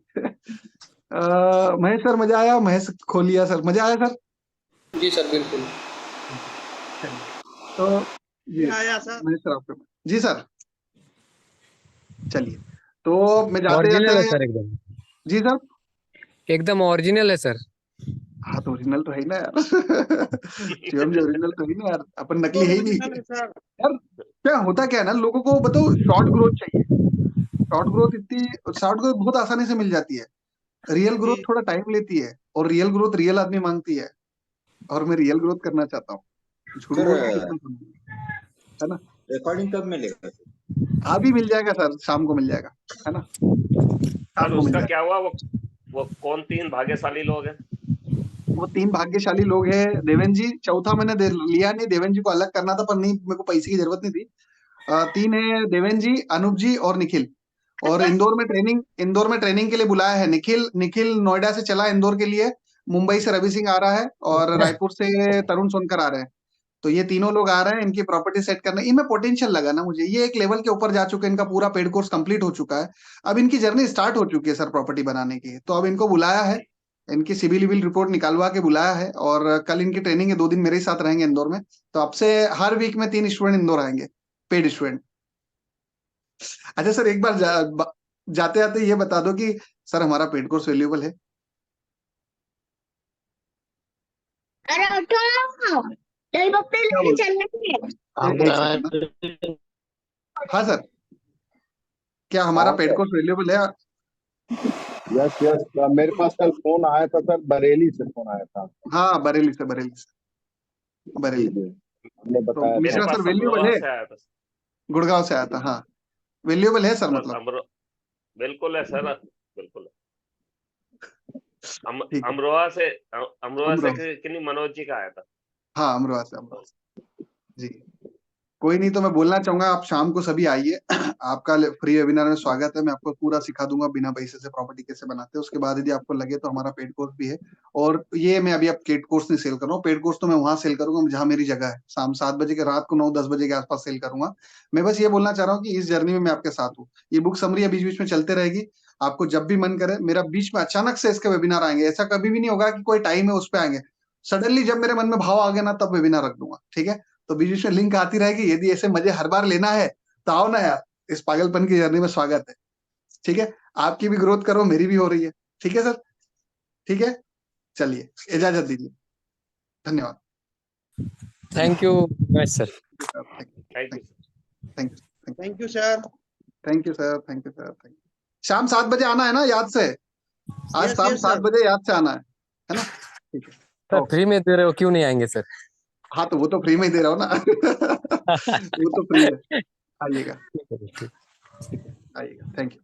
महेश सर मजा आया? महेश खोलिया सर मजा आया सर? जी सर, बिल्कुल। चलिए, तो ये आया सर। महेश सर आपके, जी सर। चलिए, तो मैं जाते ओरिजिनल है जाते, सर, एकदम जी सर। एकदम ओरिजिनल है सर। हाँ, तो ओरिजिनल तो है ही ना यार। शिवम जी ओरिजिनल तो है ही ना यार, अपन नकली है ही नहीं सर यार। क्या होता क्या है ना, लोगों को बताओ, शॉर्ट ग्रोथ चाहिए। शॉर्ट ग्रोथ बहुत आसानी से मिल जाती है, रियल ग्रोथ थोड़ा टाइम लेती है, और रियल ग्रोथ रियल आदमी मांगती है, और मैं रियल ग्रोथ करना चाहता हूँ। झूठ सर बोल के कितना कमाएंगे, है ना। रिकॉर्डिंग कब मिलेगा? अभी मिल जाएगा सर, शाम को मिल जाएगा, है ना, सर शाम को मिल उसका जाएगा। क्या हुआ? वो कौन 3 भाग्यशाली लोग हैं? वो 3 भाग्यशाली लोग हैं, देवेन जी, चौथा मैंने लिया नहीं, देवेन जी को अलग करना था पर नहीं, मेरे को पैसे की जरूरत नहीं थी। 3 है, देवेन जी, अनूप जी और निखिल। और इंदौर में ट्रेनिंग के लिए बुलाया है निखिल। निखिल नोएडा से चला इंदौर के लिए, मुंबई से रवि सिंह आ रहा है और रायपुर से तरुण सोनकर आ रहे हैं। तो ये तीनों लोग आ रहे हैं, इनकी प्रॉपर्टी सेट करने। इनमें पोटेंशियल लगा ना मुझे, ये एक लेवल के ऊपर जा चुके हैं, इनका पूरा पेड कोर्स कंप्लीट हो चुका है। अब इनकी जर्नी स्टार्ट हो चुकी है सर प्रॉपर्टी बनाने की। तो अब इनको बुलाया है, इनकी सिविल विल रिपोर्ट निकालवा के बुलाया है, और कल इनकी ट्रेनिंग है, 2 दिन मेरे ही साथ रहेंगे इंदौर में। तो अब से हर वीक में 3 स्टूडेंट इंदौर आएंगे, पेड स्टूडेंट। अच्छा सर, एक बार जाते जाते ये बता दो कि सर हमारा पेड कोर्स वैल्यूएबल है। अरे उठो, तेरे पप्पे क्या लेके बोल, एक सेकंड ना। हाँ सर, क्या हमारा हाँ पेड सर, कोर्स वैल्यूएबल है? यस यस, मेरे पास कल फोन आया था सर, बरेली से फोन आया था। हाँ, बरेली से, जी बरेली। जी, हमने तो बताया मेरे मिश्रा था। सर पास वैल्यूएबल अमरोहा है? से आया था। गुड़गांव से आया था, हाँ। वैल्यूएबल है सर सर मतलब? बिल्कुल है सर, बिल्कुल है। ठीक है। अमरोहा से अमरोहा, किन्हीं मनोज जी का आया था। हाँ अमरोहा से, अमरोहा से। जी, कोई नहीं, तो मैं बोलना चाहूंगा आप शाम को सभी आइए। आपका फ्री वेबिनार में स्वागत है। मैं आपको पूरा सिखा दूंगा बिना पैसे से प्रॉपर्टी कैसे बनाते हैं। उसके बाद यदि आपको लगे तो हमारा पेड कोर्स भी है। और ये मैं अभी अब पेड कोर्स नहीं सेल कर रहा हूँ, पेड कोर्स तो मैं वहां सेल करूंगा जहां मेरी जगह है, शाम 7 बजे के, रात को 9-10 बजे के आसपास सेल करूंगा। मैं बस ये बोलना चाह रहा हूँ कि इस जर्नी में मैं आपके साथ हूँ। ये बुक समरी बीच बीच में चलते रहेगी, आपको जब भी मन करे। मेरा बीच में अचानक से इसके वेबिनार आएंगे, ऐसा कभी भी नहीं होगा कि कोई टाइम है उस पर आएंगे। सडनली जब मेरे मन में भाव आ गया ना, तब वेबिनार रख दूंगा, ठीक है। तो बीच बीच में लिंक आती रहेगी। यदि ऐसे मजे हर बार लेना है तो आओ ना यार, इस पागलपन की जर्नी में स्वागत है, ठीक है। आपकी भी ग्रोथ करो, मेरी भी हो रही है, ठीक है सर, ठीक है। चलिए, इजाजत दीजिए, धन्यवाद। Thank you much sir. Thank you sir. Thank you, thank you sir. Thank you sir, thank you sir, thank you. शाम 7 बजे आना है ना, याद से। आज यस शाम यस 7 बजे याद से आना है ना, ठीक है। Sir okay. फ्री में दे रहे हो, क्यों नहीं आएंगे सर? हाँ तो वो तो फ्री में ही दे रहा हूँ ना। वो तो फ्री है, आइएगा, ठीक है, ठीक है। ठीक है, आइएगा, थैंक यू।